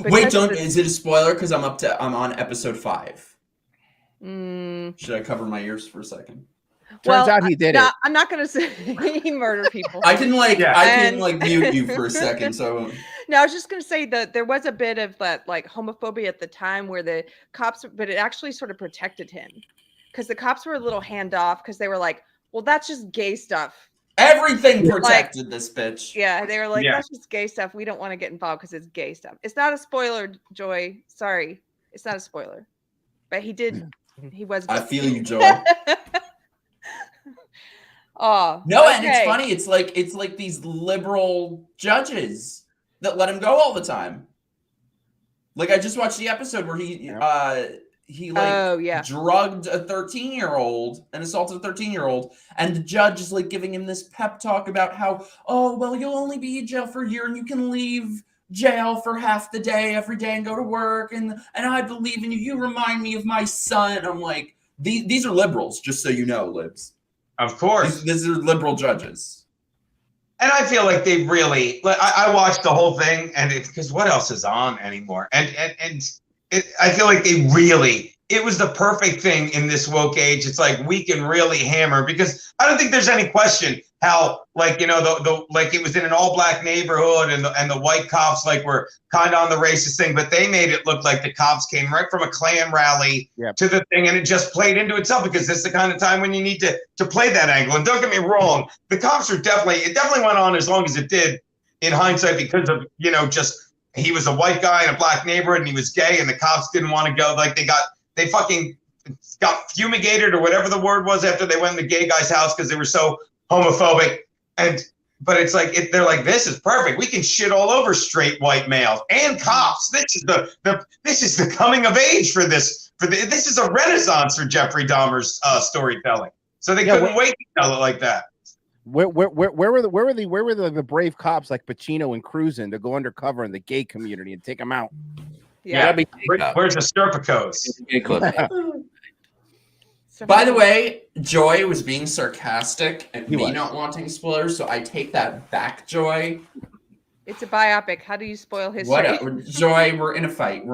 Wait, is it a spoiler? Because I'm on episode 5. Should I cover my ears for a second? Turns out he did it. I'm not going to say he murdered people. I can mute you for a second. So no, I was just going to say that there was a bit of that like homophobia at the time where the cops, but it actually sort of protected him because the cops were a little hand off because they were like, well, that's just gay stuff. everything protected this bitch. Yeah, they were like, that's just gay stuff. We don't want to get involved because it's gay stuff. It's not a spoiler, Joy. Sorry. It's not a spoiler. But he was. I feel you, Joy. Oh no, okay. And it's funny. It's like these liberal judges that let him go all the time. Like I just watched the episode where he drugged a 13-year-old and assaulted a 13-year-old, and the judge is like giving him this pep talk about how, oh well, you'll only be in jail for a year and you can leave jail for half the day every day and go to work, and I believe in you. You remind me of my son. I'm like, these are liberals, just so you know, libs. Of course. These are liberal judges. And I feel like they really, I watched the whole thing, and because what else is on anymore? And I feel like it was the perfect thing in this woke age. It's like we can really hammer, because I don't think there's any question how, like, you know, like it was in an all black neighborhood, and the white cops like were kind of on the racist thing, but they made it look like the cops came right from a Klan rally to the thing, and it just played into itself, because it's the kind of time when you need to play that angle. And don't get me wrong, the cops are definitely went on as long as it did in hindsight, because of, you know, just he was a white guy in a black neighborhood and he was gay, and the cops didn't want to go. Like they fucking got fumigated or whatever the word was after they went in the gay guy's house because they were so homophobic. But it's like they're like, this is perfect. We can shit all over straight white males and cops. This is the coming of age for this. This is a renaissance for Jeffrey Dahmer's storytelling. So they couldn't wait to tell it like that. Where were the brave cops like Pacino and Cruisin' to go undercover in the gay community and take them out? Yeah. Where's the Serpicos? By the way, Joy was being sarcastic at me not wanting spoilers, so I take that back, Joy. It's a biopic. How do you spoil history? What, Joy? We're in a fight.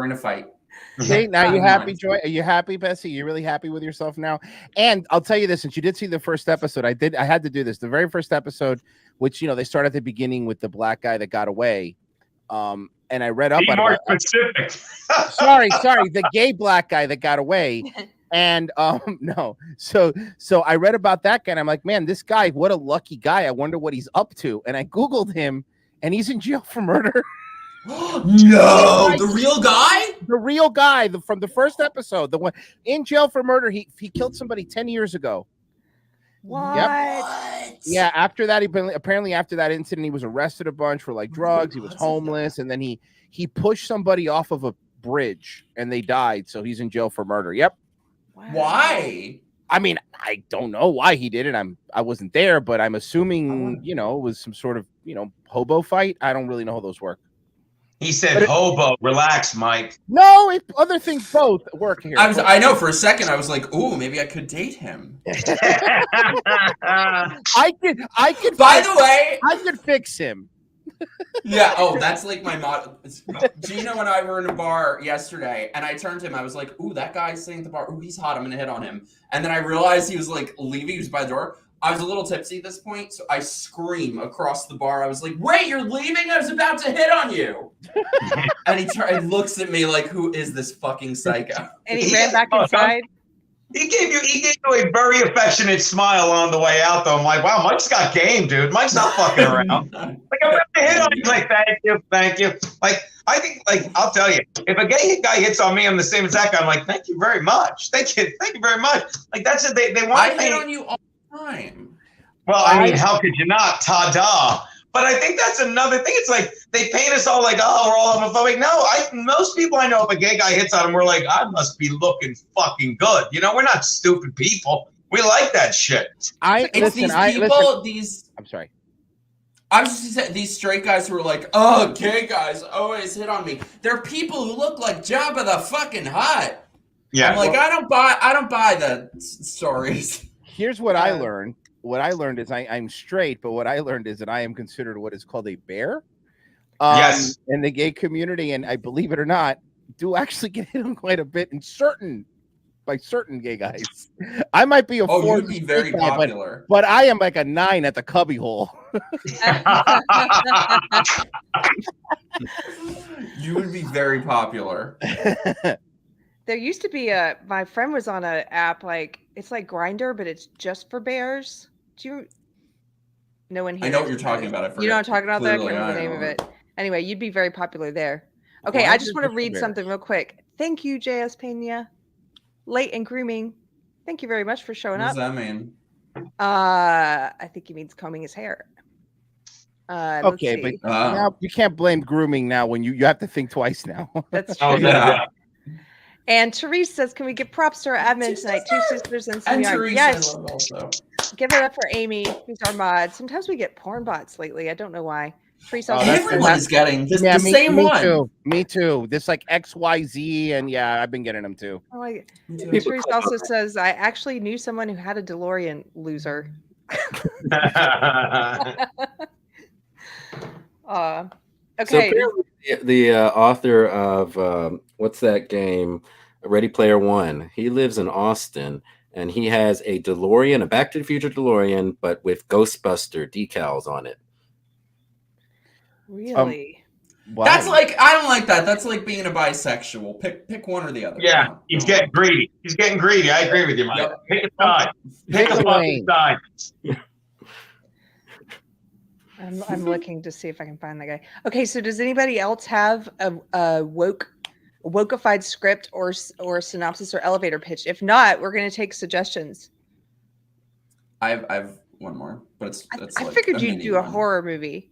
Okay, now you happy, Joy? Are you happy, Bessie? You really happy with yourself now? And I'll tell you this, since you did see the first episode, I had to do this. The very first episode, which, you know, they start at the beginning with the black guy that got away. And I read up on more specific. sorry, the gay black guy that got away. And no, so I read about that guy, and I'm like, man, this guy, what a lucky guy. I wonder what he's up to. And I Googled him, and he's in jail for murder. No, the real guy? The real guy from the first episode, the one in jail for murder. He killed somebody 10 years ago. What? Yep. Yeah, after that, apparently after that incident, he was arrested a bunch for like drugs. He was homeless, and then he pushed somebody off of a bridge, and they died. So he's in jail for murder. Yep. Wow. Why? I mean, I don't know why he did it. I wasn't there, but I'm assuming, you know, it was some sort of, you know, hobo fight. I don't really know how those work. He said hobo. Relax, Mike. No, other things both work here. I know, for a second I was like, ooh, maybe I could date him. I could. By the way, I could fix him. Yeah. Oh, that's like my motto. Geno and I were in a bar yesterday, and I turned to him. I was like, ooh, that guy's sitting at the bar. Ooh, he's hot. I'm gonna hit on him. And then I realized he was like leaving. He was by the door. I was a little tipsy at this point, so I scream across the bar. I was like, wait, you're leaving? I was about to hit on you. And he looks at me like, who is this fucking psycho? And he ran back inside. He gave you a very affectionate smile on the way out, though. I'm like, wow, Mike's got game, dude. Mike's not fucking around. Like, I'm about to hit on you. Like, thank you. Like, I think, like, I'll tell you, if a gay guy hits on me, I'm the same exact guy. I'm like, thank you very much. Thank you very much. Like, that's it. They want I hit on you all the time. Well, I mean, how could you not? Ta-da. But I think that's another thing. It's like they paint us all like, oh, we're all homophobic. No, most people I know, if a gay guy hits on them, we're like, I must be looking fucking good. You know, we're not stupid people. We like that shit. I'm sorry. I was just saying, these straight guys who are like, oh, gay guys always hit on me. They're people who look like Jabba the fucking Hutt. Yeah. I'm like, I don't buy the stories. Here's what I learned. What I learned is I'm straight, but what I learned is that I am considered what is called a bear. Yes. In the gay community, and I believe it or not, do actually get hit on quite a bit by certain gay guys. I might be a 4. You'd be very popular. But I am like a 9 at the cubby hole. You would be very popular. There used to be my friend was on an app, like, it's like Grindr, but it's just for bears. Do you know when I know what you're talking about. You know what I'm talking about? That? I can't remember the name of it. Anyway, you'd be very popular there. Okay, I just want to read something real quick. Thank you, JS Pena. Late and grooming. Thank you very much for showing up. What does that mean? I think he means combing his hair. Okay, but now you can't blame grooming now when you have to think twice now. That's true. Oh, yeah. And Therese says, can we give props to our admin tonight? 2 sisters and some young. Therese, Yes. I love also. Give it up for Amy, who's our mod. Sometimes we get porn bots lately. I don't know why. Therese also everyone's getting the same me one. Too. Me too. This like XYZ, and yeah, I've been getting them too. Oh, Therese also says, I actually knew someone who had a DeLorean, loser. Okay. So apparently the author of what's that game, Ready Player One, he lives in Austin, and he has a DeLorean, a Back to the Future DeLorean, but with Ghostbuster decals on it. Really? Wow. That's like, I don't like that. That's like being a bisexual. Pick one or the other. Yeah, he's getting greedy. He's getting greedy. I agree with you, Mike. Yep. Pick a side. Pick a fucking side. I'm looking to see if I can find that guy. Okay, so does anybody else have a wokified script or synopsis or elevator pitch? If not, we're going to take suggestions. I have one more, but it's I like figured you'd do a horror movie.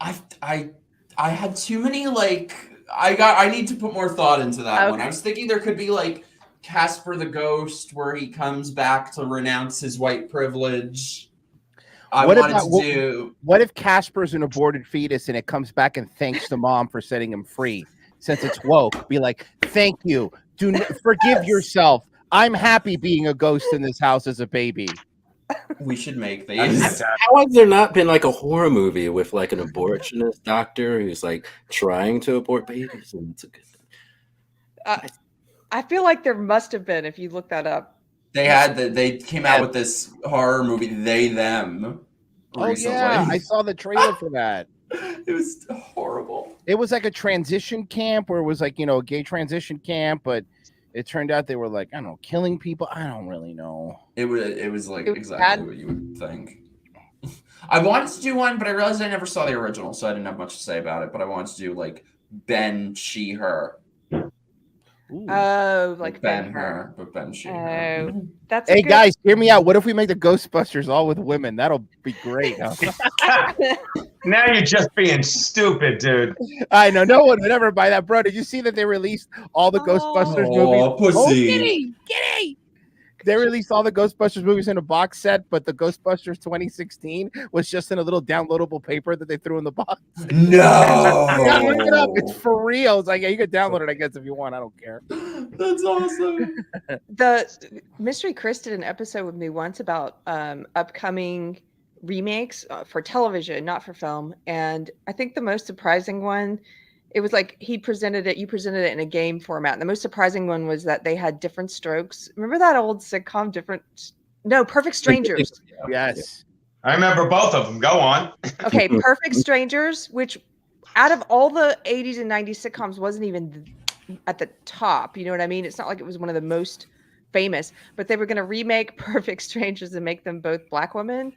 I had too many, like, I need to put more thought into that one. I was thinking there could be like Casper the Ghost, where he comes back to renounce his white privilege. What if Casper's an aborted fetus and it comes back and thanks the mom for setting him free? Since it's woke, be like, thank you. Forgive yourself. I'm happy being a ghost in this house as a baby. We should make these. How has there not been like a horror movie with like an abortionist doctor who's like trying to abort babies? And it's a good thing. I feel like there must have been, if you look that up. They came out with this horror movie, They Them. Recently. Oh yeah, I saw the trailer for that. It was horrible. It was like a transition camp, where it was like, a gay transition camp, but it turned out they were like, I don't know, killing people. I don't really know. It was like exactly what you would think. I wanted to do one, but I realized I never saw the original, so I didn't have much to say about it. But I wanted to do like Ben, she, her. Ooh. Oh, like Ben, her, but Ben, she, her. That's hey guys, hear me out. What if we make the Ghostbusters all with women? That'll be great. Huh? Now you're just being stupid, dude. I know. No one would ever buy that, bro. Did you see that they released all the Ghostbusters movies? Oh, pussy. Oh, Kitty. They released all the Ghostbusters movies in a box set, but the Ghostbusters 2016 was just in a little downloadable paper that they threw in the box. No. Yeah, look it up. It's for real. It's like, yeah, you can download it, I guess, if you want. I don't care. That's awesome. The Mystery Chris did an episode with me once about upcoming remakes for television, not for film. And I think the most surprising one, it was like you presented it in a game format. And the most surprising one was that they had different strokes. Remember that old sitcom, Perfect Strangers? Yes. I remember both of them. Go on. Okay, Perfect Strangers, which out of all the 80s and 90s sitcoms wasn't even at the top. You know what I mean? It's not like it was one of the most famous, but they were going to remake Perfect Strangers and make them both black women,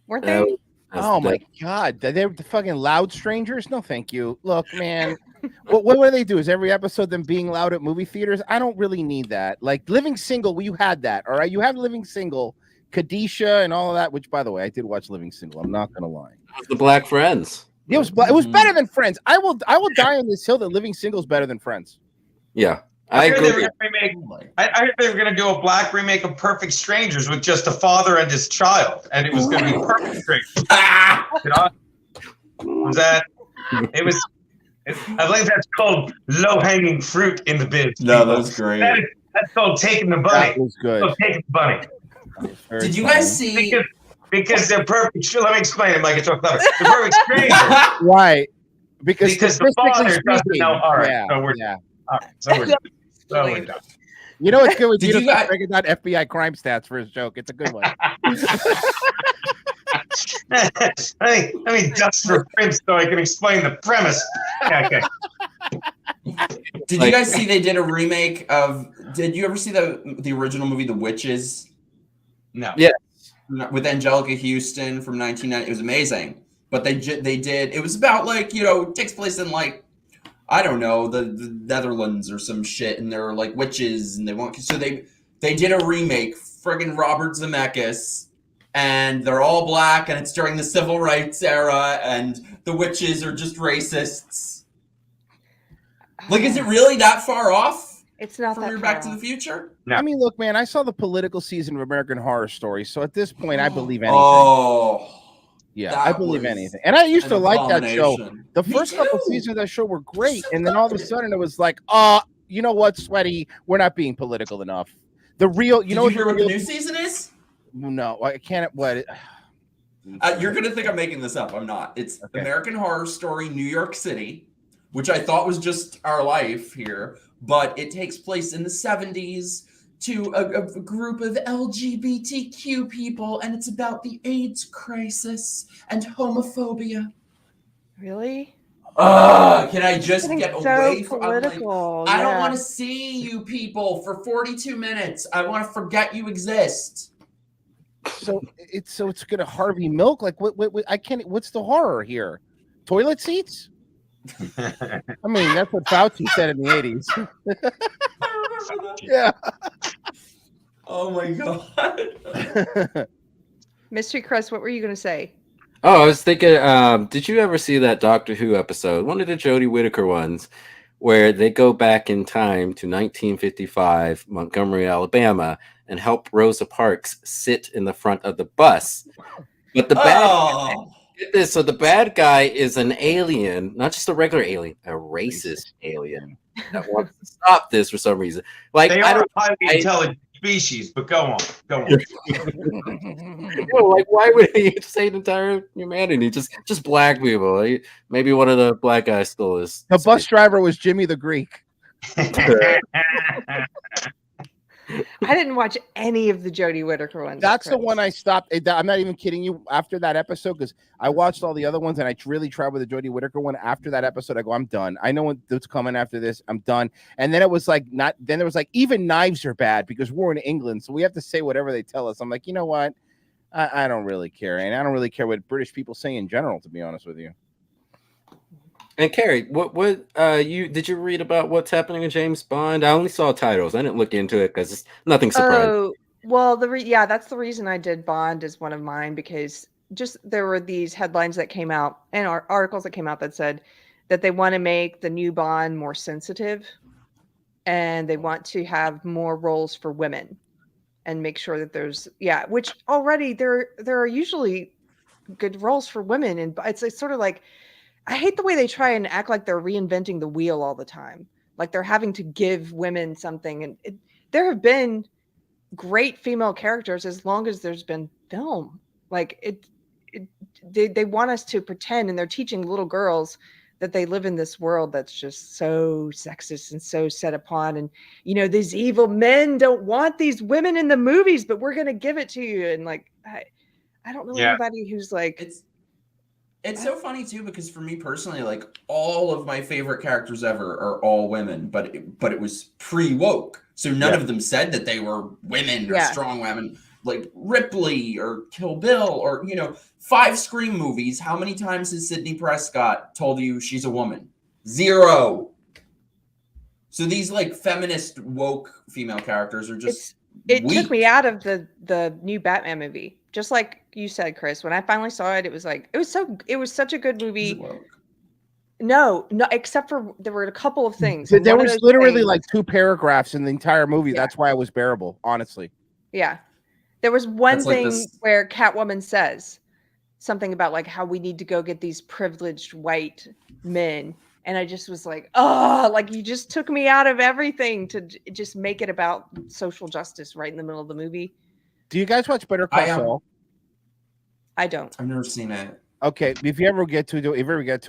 weren't they? Oh my God! They're the fucking loud strangers. No, thank you. Look, man, what do they do? Is every episode them being loud at movie theaters? I don't really need that. Like Living Single, well, you had that. All right, you had Living Single, Kadisha, and all of that. Which, by the way, I did watch Living Single. I'm not gonna lie. The Black Friends. It was better than Friends. I will die on this hill that Living Single is better than Friends. Yeah, I heard agree. I heard they were going to do a black remake of Perfect Strangers with just a father and his child, and it was going to be Perfect Strangers. You know? Was that? It was. I believe that's called low-hanging fruit in the biz. No, that was great. That's called taking the bunny. That was good. Taking the bunny. Did you guys see? Because they're perfect. Let me explain it, Mike. It's so clever. They're perfect strangers. Right. Because the father doesn't know. All right. Yeah. So we're done. You know what's good with Did you guys breaking down FBI crime stats for his joke? It's a good one. I mean, just for Prince, so I can explain the premise. Okay. Did you guys see they did a remake of? Did you ever see the original movie, The Witches? No. Yeah. With Angelica Houston from 1990. It was amazing. But they did. It was about it takes place in I don't know, the Netherlands or some shit, and they're like witches, and they did a remake, friggin' Robert Zemeckis, and they're all black, and it's during the civil rights era, and the witches are just racists. Is it really that far off? It's not from that your far Back to the off. Future? No. I mean, look, man, I saw the political season of American Horror Story, so at this point, I believe anything. Oh. Yeah, I believe anything. And I used to like that show. The Me first couple too. seasons of that show were great. And then all of a sudden it was like, you know what, Sweaty? We're not being political enough. The real, Did you hear what the new season is? No, I can't. What? You're going to think I'm making this up. I'm not. It's Okay. American Horror Story New York City, which I thought was just our life here, but it takes place in the 70s to a group of LGBTQ people, and it's about the AIDS crisis and homophobia. Really? Can I just Getting get so away from political? I don't yeah. want to see you people for 42 minutes. I want to forget you exist. So it's gonna Harvey Milk. Like what I can't. What's the horror here? Toilet seats? I mean, that's what Fauci said in the 80s. I remember that. Yeah. Oh my god. Mystery Crest, what were you going to say? Oh, I was thinking, did you ever see that Doctor Who episode, one of the Jodie Whittaker ones, where they go back in time to 1955, Montgomery, Alabama, and help Rosa Parks sit in the front of the bus? But the the bad guy is an alien, not just a regular alien, a racist alien that wants to stop this for some reason. Like, They are a highly intelligent species, but go on. Like, why would he save entire humanity? Just black people. Like, maybe one of the black guys stole this. The bus driver was Jimmy the Greek. I didn't watch any of the Jodie Whittaker ones. That's the Chris. one I stopped. I'm not even kidding you. After that episode, because I watched all the other ones, and I really tried with the Jodie Whittaker one. After that episode, I go, I'm done. I know what's coming after this. I'm done. And then it was like not. Then there was like even knives are bad because we're in England, so we have to say whatever they tell us. I'm like, you know what? I don't really care, and I don't really care what British people say in general. To be honest with you. And Keri, what did you read about what's happening in James Bond? I only saw titles. I didn't look into it because it's nothing surprising. Oh, well, that's the reason I did Bond as one of mine, because just there were these headlines that came out and articles that came out that said that they want to make the new Bond more sensitive, and they want to have more roles for women and make sure that there's which already there are usually good roles for women, and it's sort of like, I hate the way they try and act like they're reinventing the wheel all the time. Like they're having to give women something. And there have been great female characters as long as there's been film. Like they want us to pretend, and they're teaching little girls that they live in this world that's just so sexist and so set upon. And, these evil men don't want these women in the movies, but we're going to give it to you. And like, I don't know anybody who's like, It's so funny too because for me personally, like all of my favorite characters ever are all women, but it was pre-woke, so none of them said that they were women or strong women. Like Ripley or Kill Bill or 5 Scream movies. How many times has Sidney Prescott told you she's a woman? 0. So these like feminist woke female characters are just. It took me out of the new Batman movie. Just like you said, Chris, when I finally saw it, it was such a good movie. No, except for there were a couple of things. There was literally like 2 paragraphs in the entire movie. Yeah. That's why it was bearable, honestly. Yeah. There was one thing where Catwoman says something about like how we need to go get these privileged white men. And I just was like, oh, like you just took me out of everything to just make it about social justice right in the middle of the movie. Do you guys watch Better Call Saul? I don't. I've never seen it. Okay, if you ever get to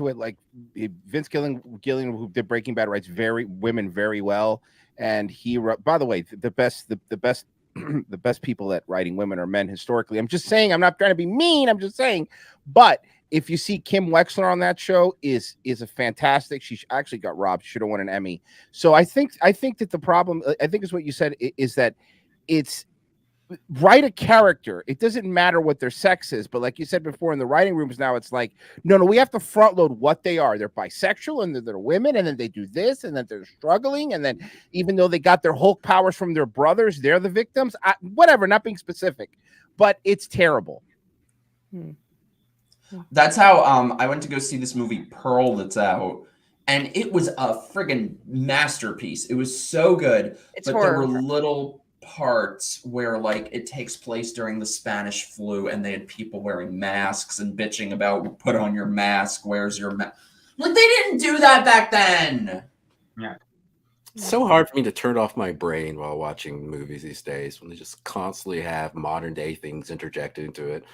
it, like Vince Gilligan, who did Breaking Bad, writes women very well, and he wrote. By the way, the best the best people at writing women are men historically. I'm just saying. I'm not trying to be mean. I'm just saying, but. If you see Kim Wexler on that show, is a fantastic. She actually got robbed. She should have won an Emmy. So I think that the problem, I think is what you said, is that it's write a character. It doesn't matter what their sex is, but like you said before, in the writing rooms now, it's like, no, we have to front load what they are. They're bisexual and they're women, and then they do this, and then they're struggling, and then even though they got their Hulk powers from their brothers, they're the victims. Whatever, not being specific, but it's terrible. That's how I went to go see this movie Pearl that's out, and it was a friggin' masterpiece. It was so good, but there were little parts where like it takes place during the Spanish flu, and they had people wearing masks and bitching about put on your mask, where's your mask? Like they didn't do that back then. Yeah. It's so hard for me to turn off my brain while watching movies these days when they just constantly have modern day things interjected into it.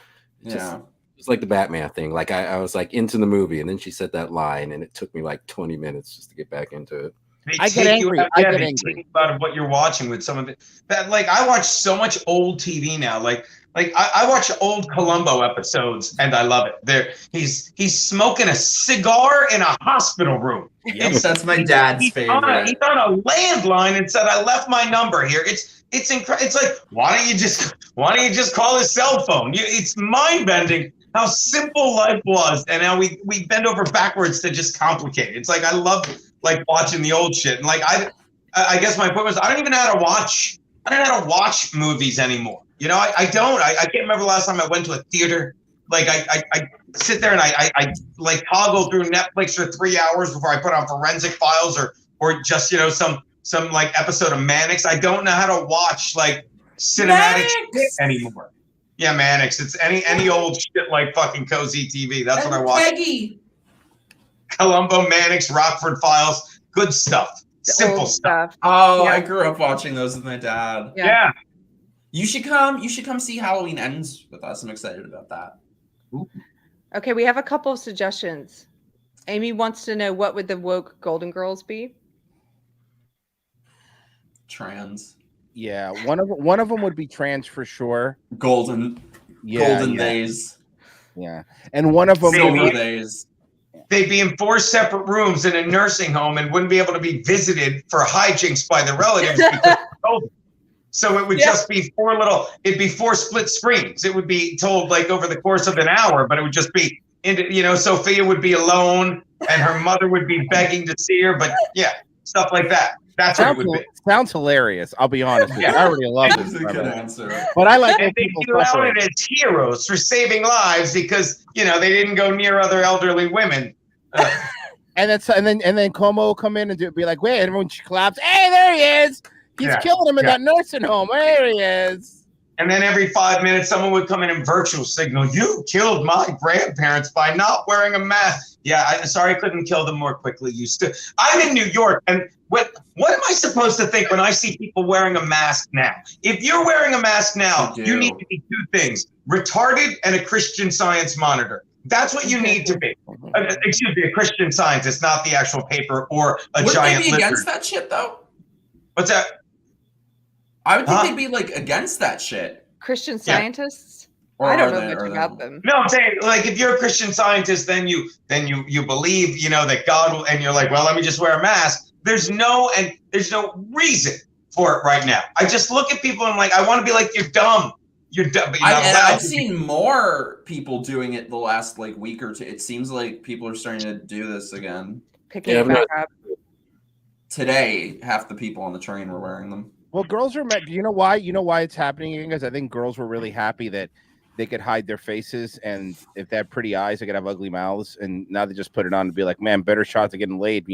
It's like the Batman thing. Like I was like into the movie, and then she said that line, and it took me like 20 minutes just to get back into it. I get angry. I get angry about what you're watching with some of it. That like I watch so much old TV now. Like I watch old Columbo episodes, and I love it. He's smoking a cigar in a hospital room. Yes, that's my dad's favorite. He's on a landline and said, "I left my number here." It's incredible. It's like why don't you just call his cell phone? It's mind bending how simple life was, and how we bend over backwards to just complicate it. It's like I love like watching the old shit, and like I guess my point was I don't even know how to watch movies anymore. I don't. I can't remember the last time I went to a theater. Like I sit there and I like toggle through Netflix for 3 hours before I put on Forensic Files or just some like episode of Mannix. I don't know how to watch like cinematic shit anymore. Yeah, Mannix. It's any old shit like fucking Cozy TV. That's what I watch. Peggy. Columbo, Mannix, Rockford Files. Good stuff. Simple stuff. Oh, yeah. I grew up watching those with my dad. Yeah. You should come see Halloween Ends with us. I'm excited about that. Ooh. Okay, we have a couple of suggestions. Amy wants to know, what would the woke Golden Girls be? Trans. Yeah, one of them would be trans for sure. Golden days. Yeah, and one of them silver days. They'd be in 4 separate rooms in a nursing home and wouldn't be able to be visited for hijinks by the relatives because of COVID. So it would just be it'd be 4 split screens. It would be told like over the course of an hour, but it would just be Sophia would be alone and her mother would be begging to see her, but stuff like that. That's what it would be. Sounds hilarious. I'll be honest with you. I already love this. That's a good answer. But I like and they'd be lauded as heroes for saving lives because they didn't go near other elderly women. And then Como will come in and be like, wait, everyone claps. Hey, there he is. He's killing him in that nursing home. There he is. And then every 5 minutes, someone would come in and virtual signal, "You killed my grandparents by not wearing a mask." Yeah, sorry, I couldn't kill them more quickly. I'm in New York, and what am I supposed to think when I see people wearing a mask now? If you're wearing a mask now, you need to be 2 things: retarded and a Christian Science monitor. That's what you need to be. Excuse me, a Christian Scientist, not the actual paper or a giant Would they be lizard. against that shit, though? What's that? I would think they'd be like against that shit. Christian Scientists? Or I don't are know they- much are they about not? them. No, I'm saying, like, if you're a Christian Scientist, then you believe, that God will, and you're like, well, let me just wear a mask. There's no reason for it right now. I just look at people and I'm like, I want to be like, you're dumb. You're dumb, but you're not allowed I've to be. seen more people doing it the last week or two. It seems like people are starting to do this again. Picking Yeah, it back up. Today, half the people on the train were wearing them. Well, girls are do you know why? You know why it's happening again? Because I think girls were really happy that they could hide their faces, and if they had pretty eyes, they could have ugly mouths. And now they just put it on to be like, man, better shots of getting laid,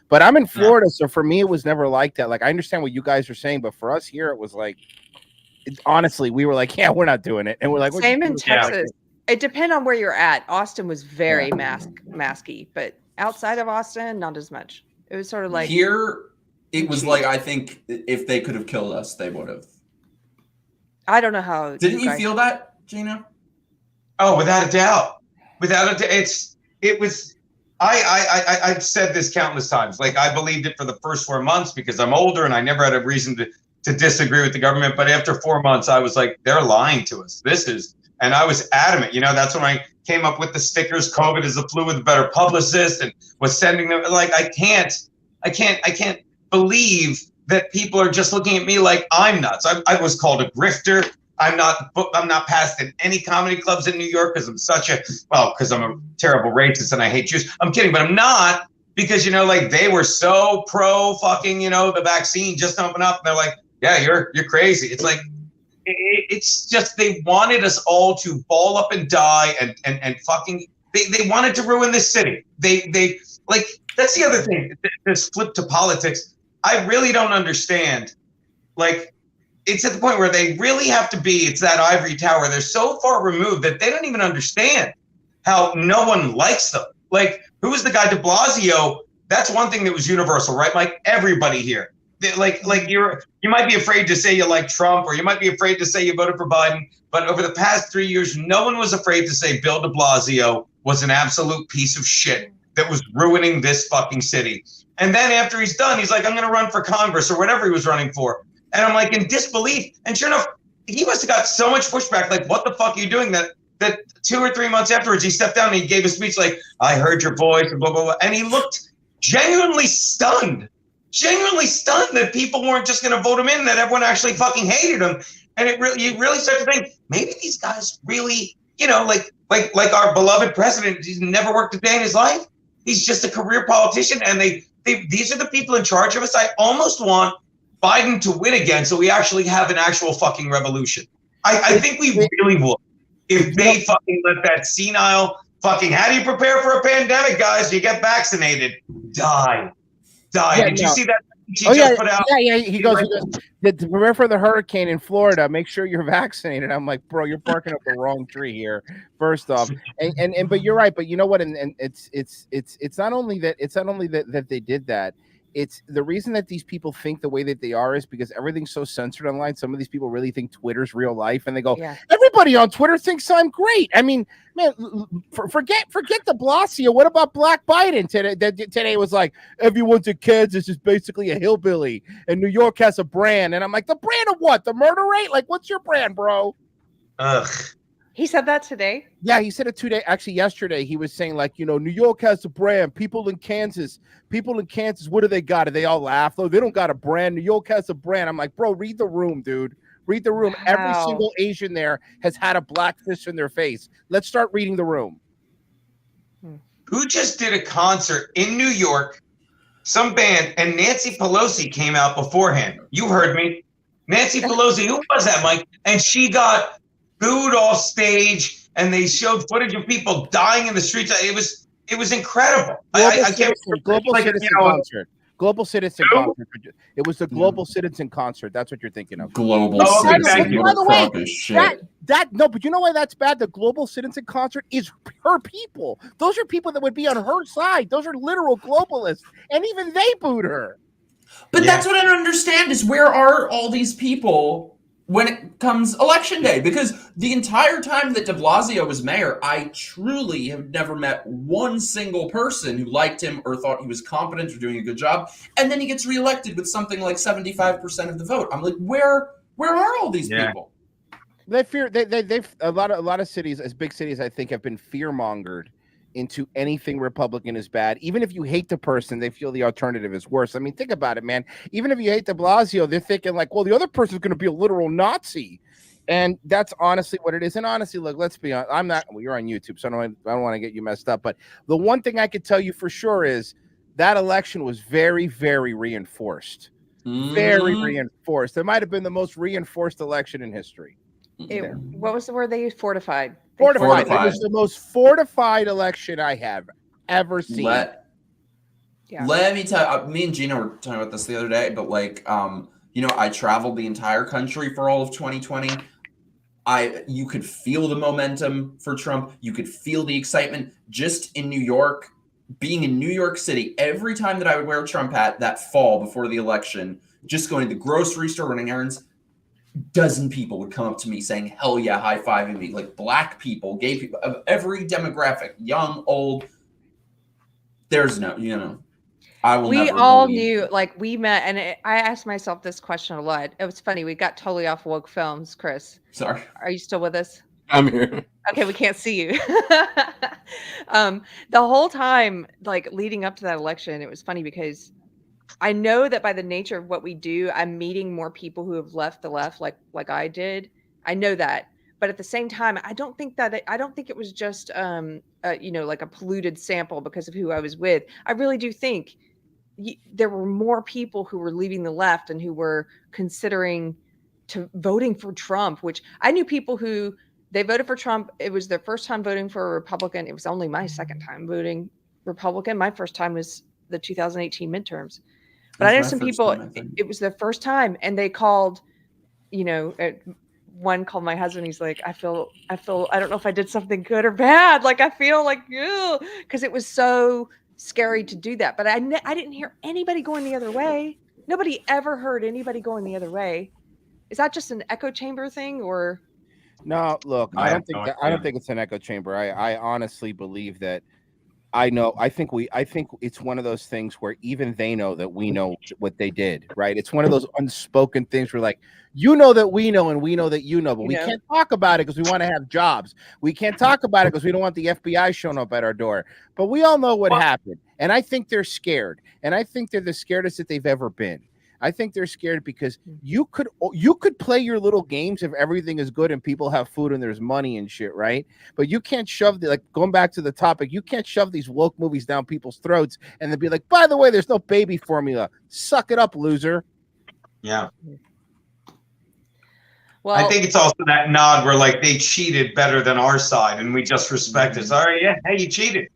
But I'm in Florida, so for me, it was never like that. Like, I understand what you guys are saying, but for us here, it was like, honestly, we were like, yeah, we're not doing it, and we're like, Same in Yeah. Texas. It depends on where you're at. Austin was very masky, but outside of Austin, not as much. It was sort of like Here, it was like, I think if they could have killed us, they would have. I don't know how. Didn't you guys- feel that, Geno? Oh, without a doubt. I've said this countless times. Like, I believed it for the first 4 months because I'm older and I never had a reason to disagree with the government. But after 4 months, I was like, they're lying to us. And I was adamant. That's when I came up with the stickers. COVID is the flu with a better publicist, and was sending them. Like, I can't believe that people are just looking at me like I'm nuts. I was called a grifter. I'm not passed in any comedy clubs in New York because because I'm a terrible racist and I hate Jews. I'm kidding, but I'm not, because they were so pro fucking the vaccine just open up, and they're like, yeah, you're crazy. It's like, it's just, they wanted us all to ball up and die and fucking they wanted to ruin this city. They like, that's the other thing. This flip to politics, I really don't understand. Like, it's at the point where they really have to be, it's that ivory tower. They're so far removed that they don't even understand how no one likes them. Like, who was the guy, de Blasio? That's one thing that was universal, right, Mike? Everybody here. Like you might be afraid to say you like Trump, or you might be afraid to say you voted for Biden. But over the past 3 years, no one was afraid to say Bill de Blasio was an absolute piece of shit that was ruining this fucking city. And then after he's done, he's like, I'm going to run for Congress or whatever he was running for. And I'm like, in disbelief. And sure enough, he must have got so much pushback. Like, what the fuck are you doing? That 2 or 3 months afterwards, he stepped down and he gave a speech like, I heard your voice and blah, blah, blah. And he looked genuinely stunned that people weren't just going to vote him in, that everyone actually fucking hated him. And you really start to think, maybe these guys really, like our beloved president, he's never worked a day in his life. He's just a career politician. And these are the people in charge of us. I almost want Biden to win again so we actually have an actual fucking revolution. I think we really would if they fucking let that senile fucking, how do you prepare for a pandemic, guys? You get vaccinated. Die. Yeah, Did you see that? Put out? Yeah. He goes, to prepare for the hurricane in Florida, make sure you're vaccinated. I'm like, bro, you're barking up the wrong tree here. First off, and but you're right. But you know what? And it's not only that they did that. It's the reason that these people think the way that they are is because everything's so censored online. Some of these people really think Twitter's real life, and they go, everybody on Twitter thinks I'm great. I mean, man, forget de Blasio. What about Black Biden today? Today was like, everyone's in Kansas is basically a hillbilly, and New York has a brand. And I'm like, the brand of what? The murder rate? Like, what's your brand, bro? Ugh. He said that today? Yeah, he said it actually yesterday. He was saying, like, New York has a brand. People in Kansas, what do they got? Do they all laugh? Though they don't got a brand. New York has a brand. I'm like, bro, read the room, dude. Read the room. Wow. Every single Asian there has had a black fish in their face. Let's start reading the room. Who just did a concert in New York, some band, and Nancy Pelosi came out beforehand? You heard me. Nancy Pelosi, who was that, Mike? And she got booed off stage, and they showed footage of people dying in the streets. It was incredible. Global Citizen concert. Global Citizen concert. It was the Global Citizen concert. That's what you're thinking of. Global Citizen. By the way, no, but you know why that's bad? The Global Citizen concert is her people. Those are people that would be on her side. Those are literal globalists, and even they booed her. But that's what I don't understand is, where are all these people when it comes election day? Because the entire time that de Blasio was mayor, I truly have never met one single person who liked him or thought he was competent or doing a good job. And then he gets reelected with something like 75% of the vote. I'm like, where are all these people? They fear they've a lot of cities, as big cities, I think, have been fear mongered into anything Republican is bad. Even if you hate the person, they feel the alternative is worse. I mean, think about it, man. Even if you hate de Blasio, they're thinking like, well, the other person's going to be a literal Nazi. And that's honestly what it is. And honestly, look, let's be honest. Well, you're on YouTube, so I don't want to get you messed up. But the one thing I could tell you for sure is that election was very, very reinforced. Very reinforced. It might have been the most reinforced election in history. What was the word they used? Fortified. Fortified. It was the most fortified election I have ever seen. Let me tell you, me and Geno were talking about this the other day, but like, I traveled the entire country for all of 2020. You could feel the momentum for Trump. You could feel the excitement just in New York, being in New York City. Every time that I would wear a Trump hat that fall before the election, just going to the grocery store, running errands, dozen people would come up to me saying, hell yeah, high-fiving me. Like black people, gay people, of every demographic, young, old. There's no, we all knew, like we met, and I asked myself this question a lot. It was funny. We got totally off woke films. Chris, sorry. Are you still with us? I'm here. Okay, we can't see you. The whole time, like leading up to that election, it was funny because I know that by the nature of what we do, I'm meeting more people who have left the left, like I did. I know that, but at the same time, I don't think it was just like a polluted sample because of who I was with. I really do think there were more people who were leaving the left and who were considering voting for Trump. Which I knew people who they voted for Trump. It was their first time voting for a Republican. It was only my second time voting Republican. My first time was the 2018 midterms. But I know some people, it was their first time, and they called, one called my husband. He's like, I feel, I don't know if I did something good or bad. Like, I feel like, because it was so scary to do that. But I didn't hear anybody going the other way. Nobody ever heard anybody going the other way. Is that just an echo chamber thing, or? No, look, I don't think it's an echo chamber. I honestly believe that. I think it's one of those things where even they know that we know what they did, right? It's one of those unspoken things where like, that we know and we know that but we can't talk about it because we want to have jobs. We can't talk about it because we don't want the FBI showing up at our door. But we all know what happened. And I think they're scared. And I think they're the scaredest that they've ever been. I think they're scared because you could play your little games if everything is good and people have food and there's money and shit, right? But you can't shove going back to the topic, you can't shove these woke movies down people's throats and then be like, by the way, there's no baby formula. Suck it up, loser. Yeah. Well, I think it's also that nod where like they cheated better than our side and we just respect it. Sorry, yeah, hey, you cheated.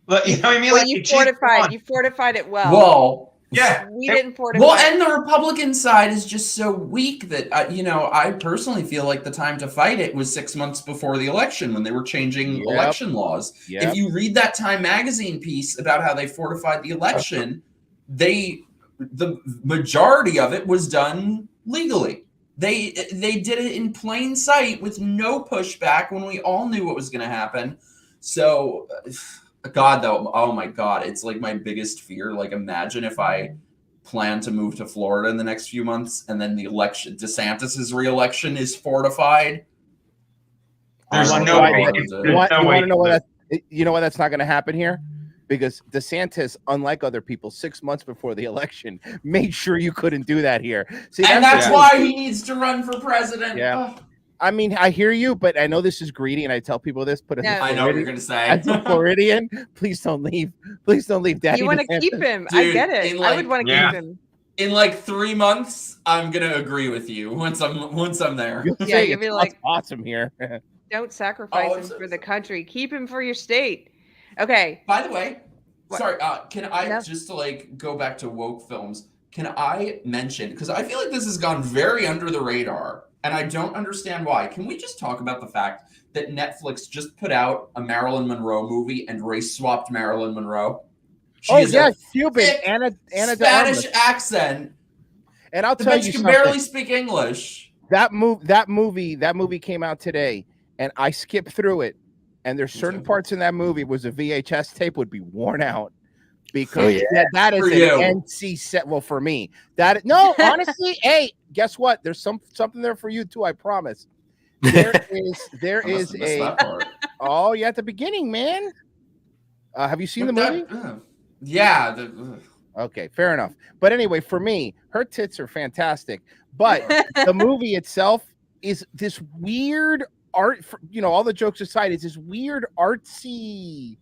But you know what I mean? Well, you fortified it well. Well, yeah, we didn't fortify. Well, and the Republican side is just so weak that I personally feel like the time to fight it was 6 months before the election when they were changing election laws. Yep. If you read that Time magazine piece about how they fortified the election, the majority of it was done legally. They did it in plain sight with no pushback when we all knew what was going to happen. So. God, though, oh my God, it's like my biggest fear. Like, imagine if I plan to move to Florida in the next few months and then the election, DeSantis's re-election is fortified. There's no way. You want to know why why that's not going to happen here? Because DeSantis, unlike other people, 6 months before the election, made sure you couldn't do that here. See, that's why he needs to run for president. Yeah. Oh. I mean, I hear you, but I know this is greedy, and I tell people this. But I know what you're going to say. As a Floridian, please don't leave. Please don't leave, Daddy. You want to keep him? Dude, I get it. I would want to keep him. In like 3 months, I'm going to agree with you once I'm there. You'll be like, awesome here. Don't sacrifice him for the country. Keep him for your state. Okay. By the way, sorry. Can I just to go back to woke films? Can I mention, because I feel like this has gone very under the radar. And I don't understand why. Can we just talk about the fact that Netflix just put out a Marilyn Monroe movie and race swapped Marilyn Monroe? Cuban Anna Spanish accent. And I'll tell you something. She can barely speak English. That movie came out today, and I skipped through it. And there's certain parts in that movie was a VHS tape would be worn out. Because that is an NC set. Well, for me, honestly, hey, guess what? There's something there for you too. I promise. There I is must have missed a that part. oh yeah, at the beginning, man. Have you seen the movie? Yeah. Okay, fair enough. But anyway, for me, her tits are fantastic. But the movie itself is this weird art. All the jokes aside, it's this weird artsy.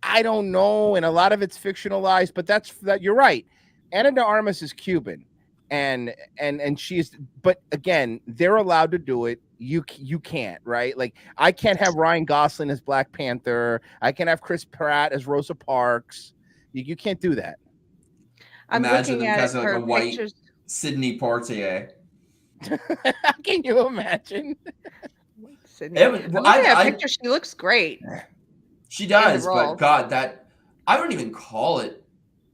I don't know, and a lot of it's fictionalized. But that you're right. Ana de Armas is Cuban, and she's. But again, they're allowed to do it. You can't, right? Like I can't have Ryan Gosling as Black Panther. I can have Chris Pratt as Rosa Parks. You can't do that. I'm Imagine looking them at casting like her a white pictures. Sidney Poitier. Can you imagine? Sydney. It I'm was- looking I- at a I- picture. She looks great. She does, role. but God, that I wouldn't even call it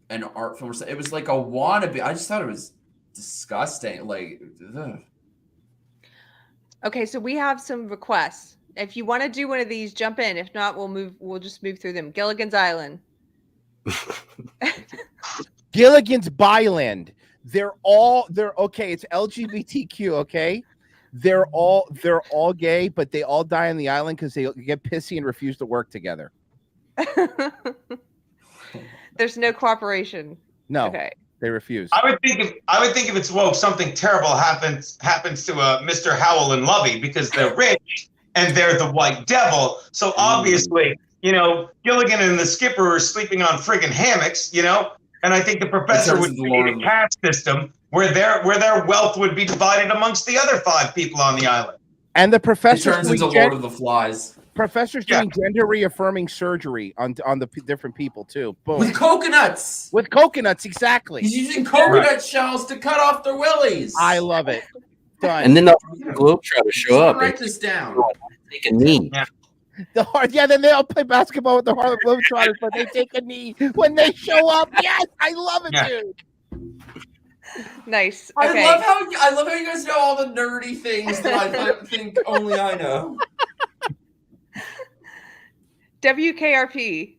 an art film. It was like a wannabe. I just thought it was disgusting. Like, ugh. Okay, so we have some requests. If you want to do one of these, jump in. If not, we'll just move through them. Gilligan's Island. Gilligan's Island. They're okay. It's LGBTQ. Okay, they're all gay, but they all die on the island because they get pissy and refuse to work together. There's no cooperation. No, Okay. they refuse. I would think if it's woke, something terrible happens to Mr. Howell and Lovey because they're rich and they're the white devil. So obviously, Gilligan and the skipper are sleeping on friggin' hammocks, And I think the professor would create a caste system where their wealth would be divided amongst the other 5 people on the island. And the It professor's turns into Lord of the Flies. doing gender reaffirming surgery on the different people too. Boom. With coconuts. With coconuts, exactly. He's using coconut shells to cut off their willies. I love it. Done. And then the Globetrotters show up. Write this down. Take a knee. Yeah. Then they all play basketball with the Harlem Globetrotters, but they take a knee when they show up. Yes, I love it, dude. Nice. I Okay. love how you guys know all the nerdy things that I think only I know. WKRP.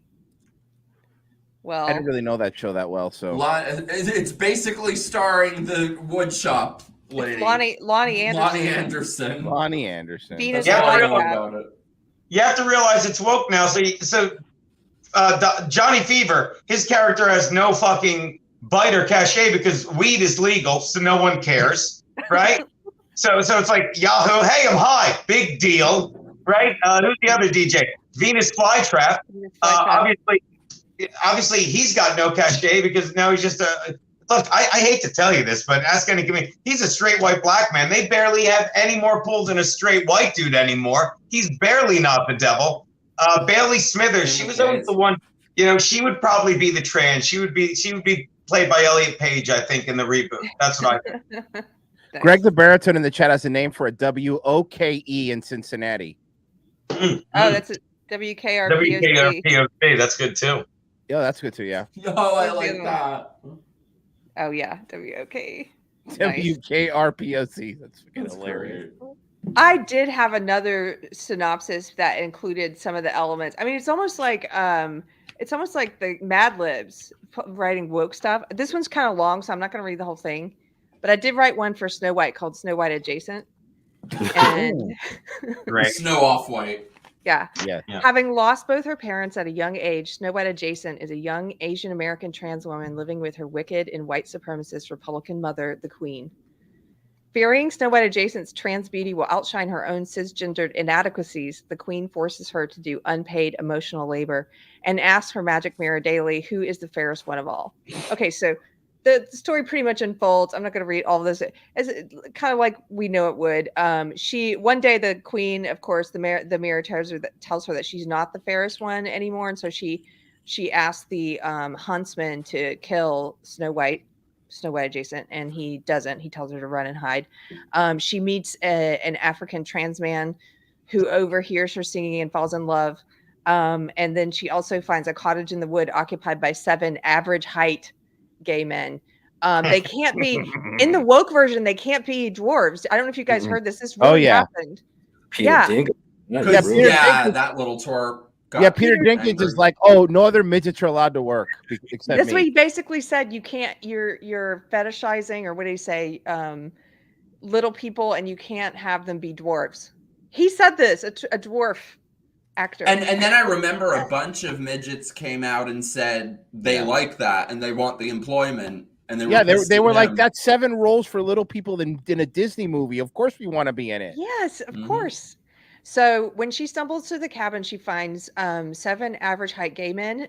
Well, I didn't really know that show that well, so It's basically starring the woodshop lady. Lonnie Anderson. Lonnie Anderson. Venus That's all I know Flytrap. about it. You have to realize it's woke now. Johnny Fever, his character has no fucking bite or cachet because weed is legal, so no one cares, right? so it's like Yahoo, hey, I'm high, big deal, right? Who's the other DJ? Venus Flytrap. Obviously, he's got no cachet because now he's just a. Look, I hate to tell you this, but ask any comedian. He's a straight white black man. They barely have any more pull than a straight white dude anymore. He's barely not the devil. Bailey Smithers, she was always the one. She would probably be the trans. She would be played by Elliot Page, I think, in the reboot. That's what I think. Greg the Baritone in the chat has a name for a WOKE in Cincinnati. Oh, that's a WKRP. WKRPOC. That's good too. Yeah, that's good too. Yeah. Oh, I like that. Oh yeah, WOK. WKRPOC. That's fucking That's hilarious. great. I did have another synopsis that included some of the elements. I mean, it's almost like the Mad Libs writing woke stuff. This one's kind of long, so I'm not going to read the whole thing. But I did write one for Snow White called Snow White Adjacent. And Right. Snow Off-White. yeah. Yeah. Having lost both her parents at a young age, Snow White Adjacent is a young Asian American trans woman living with her wicked and white supremacist Republican mother, the Queen. Fearing Snow White Adjacent's trans beauty will outshine her own cisgendered inadequacies, the Queen forces her to do unpaid emotional labor and asks her magic mirror daily, who is the fairest one of all. Okay, so the story pretty much unfolds. I'm not going to read all of this. As kind of like we know it would. One day the Queen, of course, the mirror tells her that she's not the fairest one anymore, and so she asks the huntsman to kill Snow White Adjacent, and he doesn't. He tells her to run and hide. She meets an African trans man who overhears her singing and falls in love. And then she also finds a cottage in the wood occupied by 7 average height gay men. They can't be in the woke version. They can't be dwarves. I don't know if you guys heard this. This really happened. Peter Dinklage. That little twerp. Peter Dinklage is like, oh, no other midgets are allowed to work except That's me. what he basically said. You can't. You're fetishizing, or what did he say? Little people, and you can't have them be dwarves. He said this, a dwarf actor. And then I remember a bunch of midgets came out and said they like that and they want the employment. And they were like, that's 7 roles for little people in a Disney movie. Of course we want to be in it. Yes, of course. So when she stumbles to the cabin, she finds 7 average height gay men.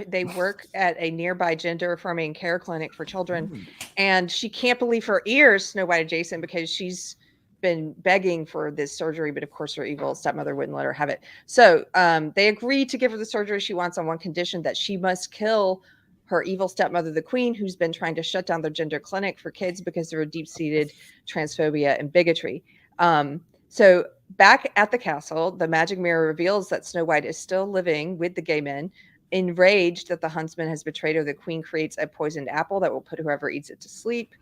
They work at a nearby gender affirming care clinic for children. And she can't believe her ears, Snow White adjacent, because she's been begging for this surgery, but of course her evil stepmother wouldn't let her have it. So they agree to give her the surgery she wants on one condition, that she must kill her evil stepmother, the queen, who's been trying to shut down their gender clinic for kids because of her deep-seated transphobia and bigotry. So back at the castle, the magic mirror reveals that Snow White is still living with the gay men. Enraged that the huntsman has betrayed her, the queen creates a poisoned apple that will put whoever eats it to sleep.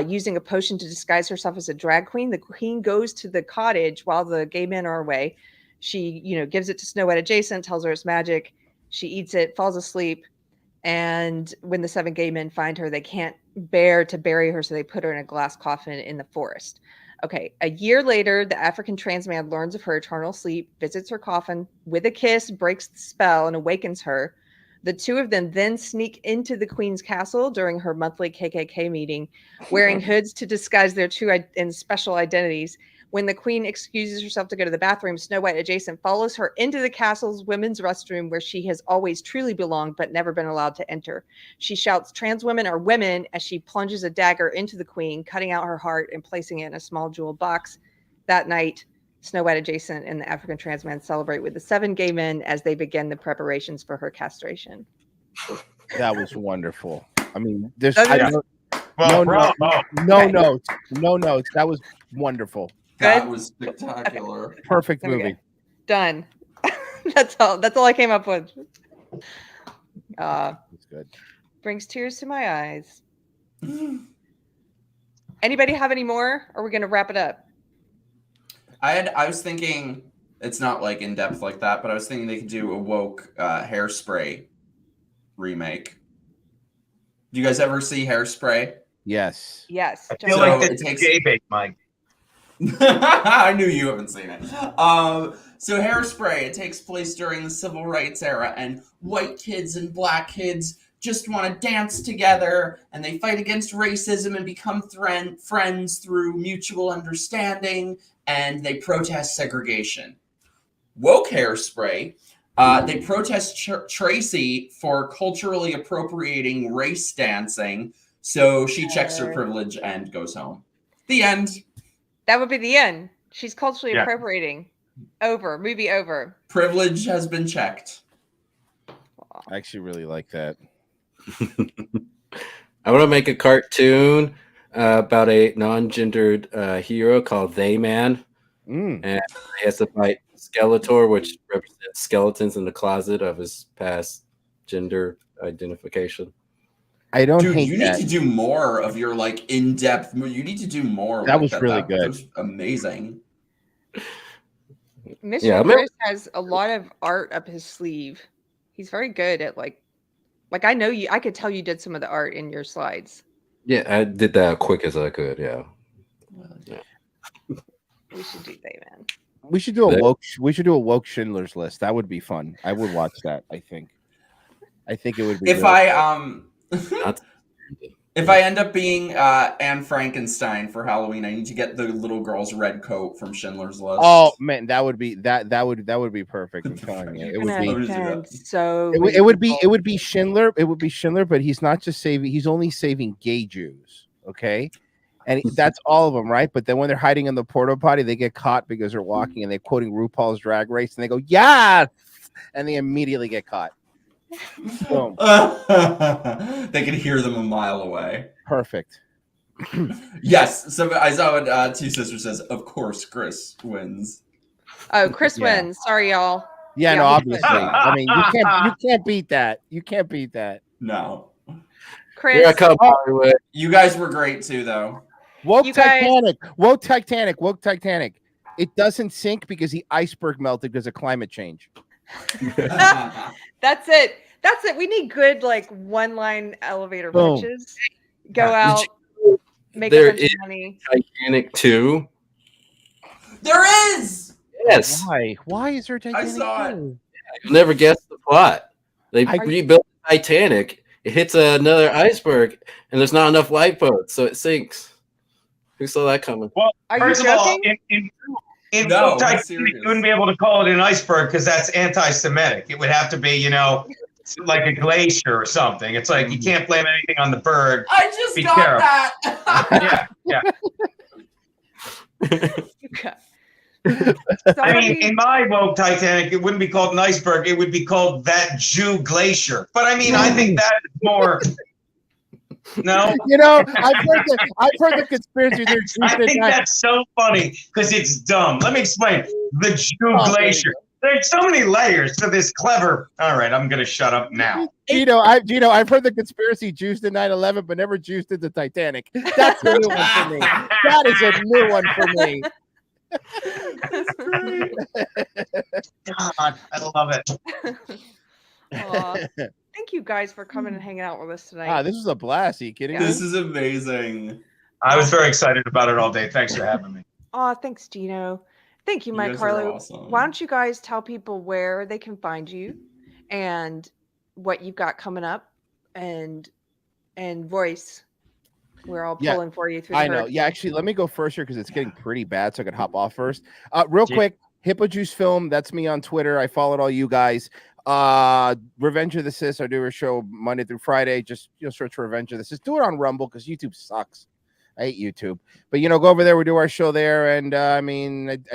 Using a potion to disguise herself as a drag queen, the queen goes to the cottage while the gay men are away. She, gives it to Snow White adjacent, tells her it's magic. She eats it, falls asleep. And when the 7 gay men find her, they can't bear to bury her, so they put her in a glass coffin in the forest. Okay, a year later, the African trans man learns of her eternal sleep, visits her coffin, with a kiss, breaks the spell, and awakens her. The 2 of them then sneak into the queen's castle during her monthly KKK meeting, wearing hoods to disguise their true and special identities. When the queen excuses herself to go to the bathroom, Snow White adjacent follows her into the castle's women's restroom, where she has always truly belonged but never been allowed to enter. She shouts, "Trans women are women," as she plunges a dagger into the queen, cutting out her heart and placing it in a small jeweled box. That night, Snow White adjacent and the African trans man celebrate with the 7 gay men as they begin the preparations for her castration. That was wonderful. I mean, no notes. That was wonderful. That was spectacular. Okay. Perfect movie. Done. That's all I came up with. That's good. Brings tears to my eyes. Anybody have any more? Or are we going to wrap it up? I was thinking, it's not like in depth like that, but I was thinking they could do a woke Hairspray remake. Do you guys ever see Hairspray? Yes. Yes. I feel like it's gay bait, Mike. I knew you haven't seen it. So Hairspray, it takes place during the civil rights era, and white kids and black kids just want to dance together, and they fight against racism and become friends through mutual understanding, and they protest segregation. Woke Hairspray, they protest Tracy for culturally appropriating race dancing, so she checks her privilege and goes home. The end. That would be the end. She's culturally appropriating. Over. Movie over. Privilege has been checked. I actually really like that. I want to make a cartoon about a non-gendered hero called They Man. And he has to fight Skeletor, which represents skeletons in the closet of his past gender identification. I don't Dude, hate you that. need to do more of your like in-depth. You need to do more. That was really good. That was amazing. Mr. Chris has a lot of art up his sleeve. He's very good at like I know you. I could tell you did some of the art in your slides. Yeah, I did that quick as I could. Yeah. We should do They Man. We should do a woke. We should do a woke Schindler's List. That would be fun. I would watch that. I think it would be. If I end up being Anne Frankenstein for Halloween, I need to get the little girl's red coat from Schindler's List. Oh man, that would be perfect. I'm telling you, it would be so. It would be Schindler. It would be Schindler, but he's not just saving. He's only saving gay Jews. Okay. And that's all of them, right? But then when they're hiding in the porta potty, they get caught because they're walking and they're quoting RuPaul's Drag Race, and they go, "Yes!" and they immediately get caught. Boom. They can hear them a mile away. Perfect. Yes. So I saw what Two Sisters says. Of course, Chris wins. Oh, Chris wins. Sorry, y'all. Yeah, no, obviously. I mean, you can't beat that. You can't beat that. No. Chris, you guys were great too, though. Woke Titanic. It doesn't sink because the iceberg melted because of climate change. That's it. We need good like one-line elevator pitches. Go out, make a bunch of money. Titanic 2. There is. Yes. Why is there a Titanic? saw it. too? You'll never guess the plot. They I- rebuilt the Titanic. It hits another iceberg, and there's not enough lifeboats, so it sinks. Who saw that coming? Well, Are you first of all, joking? in No, Woke I'm Titanic, serious. you wouldn't be able to call it an iceberg because that's anti-Semitic. It would have to be, you know, like a glacier or something. It's like you can't blame anything on the berg. I just Be got careful. that. Yeah. I Somebody- mean, in my Woke Titanic, it wouldn't be called an iceberg. It would be called that Jew glacier. But I mean, I think that is more. No, You know, I've heard the conspiracy theory. I think that's so funny because it's dumb. Let me explain. The Jew glacier. There's so many layers to this clever. All right, I'm gonna shut up now. I've heard the conspiracy juiced in 9/11, but never juiced into Titanic. That's a new one for me. That is a new one for me. God, I love it. Aw. Thank you guys for coming and hanging out with us tonight. This was a blast. Are you kidding me? This is amazing. I was very excited about it all day. Thanks for having me. Oh, thanks, Geno. Thank you, You Mike guys are Harlow. awesome. Why don't you guys tell people where they can find you and what you've got coming up and Royce. We're all Yeah, pulling for you through the I know. herd. Yeah, actually, let me go first here because it's getting pretty bad, so I could hop off first. Real quick, Hippo Juice Film. That's me on Twitter. I followed all you guys. Revenge of the Sis. I do a show Monday through Friday. Just search for Revenge of the Sis. Do it on Rumble because YouTube sucks. I hate YouTube. But go over there. We do our show there, and I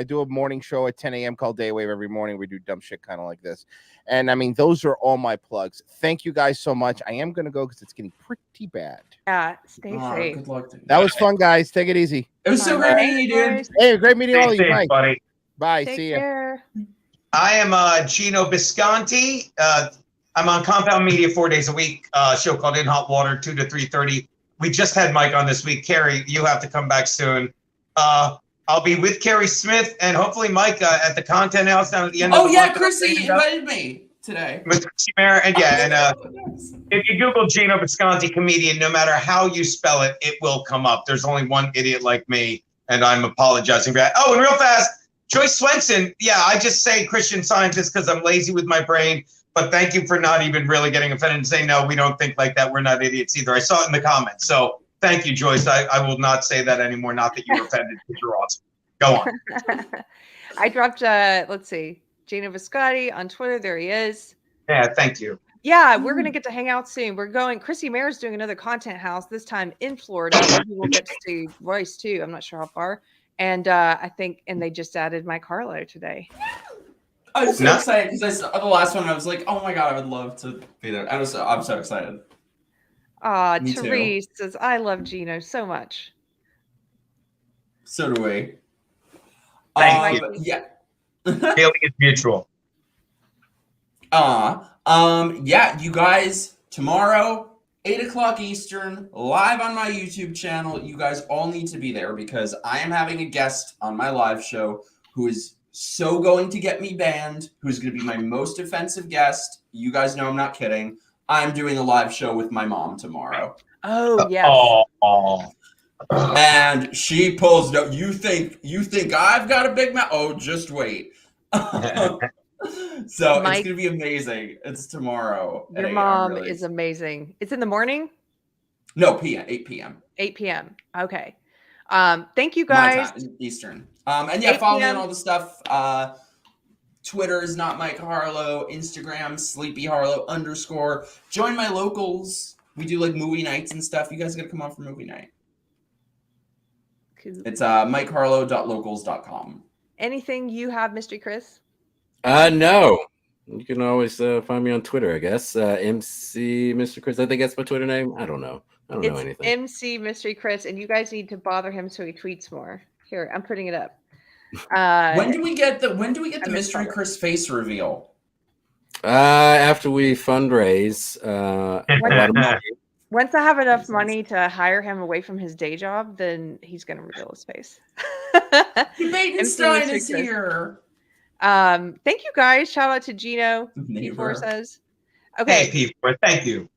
do a morning show at 10 a.m. called Daywave every morning. We do dumb shit kind of like this. And those are all my plugs. Thank you guys so much. I am gonna go because it's getting pretty bad. Yeah, stay safe. Good luck to you. That was fun, guys. Take it easy. It was so Bye. great meeting you, dude. Guys, Hey, great meeting all of Stay you. safe, Bye. buddy. Bye. Take See ya. care. I am Geno Bisconte. I'm on Compound Media 4 days a week. Show called In Hot Water, 2 to 3:30. We just had Mike on this week. Keri, you have to come back soon. I'll be with Keri Smith and hopefully Mike at the Content House down at the end. Oh of the yeah, month. Chrissy invited me today. With Chrissy Mayer, and if you Google Geno Bisconte comedian, no matter how you spell it, it will come up. There's only one idiot like me, and I'm apologizing for that. Oh, and real fast, Joyce Swenson. Yeah, I just say Christian Scientist because I'm lazy with my brain. But thank you for not even really getting offended and saying, no, we don't think like that. We're not idiots either. I saw it in the comments. So thank you, Joyce. I will not say that anymore. Not that you're offended, because you're awesome. Go on. I dropped, let's see, Geno Bisconte on Twitter. There he is. Yeah, thank you. Yeah, we're going to get to hang out soon. We're going, Chrissy Mayer's doing another content house, this time in Florida. Maybe we'll get to see Royce too. I'm not sure how far. And I think, and they just added Mike Harlow today. I was so excited because I saw the last one. And I was like, "Oh my god, I would love to be there." I'm so excited. Me too. Therese says, "I love Geno so much." So do we. Thank you. Yeah. Feeling is mutual. Yeah, you guys, tomorrow, 8:00 Eastern, live on my YouTube channel. You guys all need to be there because I am having a guest on my live show who is so going to get me banned, who's going to be my most offensive guest. You guys know I'm not kidding. I'm doing a live show with my mom tomorrow. Oh, yes. Oh. And she pulls no. You think I've got a big mouth? Oh, just wait. So Mike, it's gonna be amazing. It's tomorrow. Your mom is amazing. It's in the morning? No, 8 p.m. 8 p.m. Okay. Thank you guys. My time, Eastern. And yeah, follow me on all the stuff. Twitter is not Mike Harlow. Instagram Sleepy Harlow _ Join my locals. We do like movie nights and stuff. You guys gotta come on for movie night. It's mikeharlow.locals.com. Anything you have, Mystery Chris? No. You can always find me on Twitter, I guess. MC Mr. Chris. I think that's my Twitter name. I don't know. I don't know anything. MC Mystery Chris, and you guys need to bother him so he tweets more. Here, I'm putting it up. When do we get the Mystery Chris face reveal? After we fundraise a lot of money. Once I have enough money to hire him away from his day job, then he's going to reveal his face. Batenstein is here. Thank you guys. Shout out to Geno. P4 says. Okay. Hey, P4. Thank you.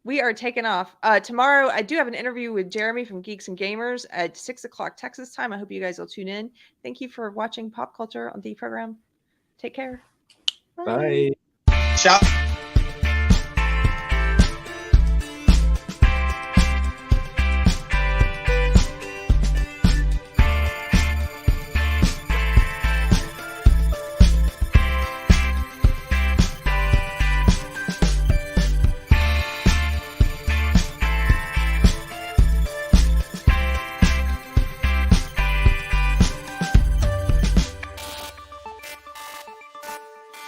we are taking off. Tomorrow, I do have an interview with Jeremy from Geeks and Gamers at 6 o'clock Texas time. I hope you guys will tune in. Thank you for watching Pop Culture on the program. Take care. Bye. Ciao.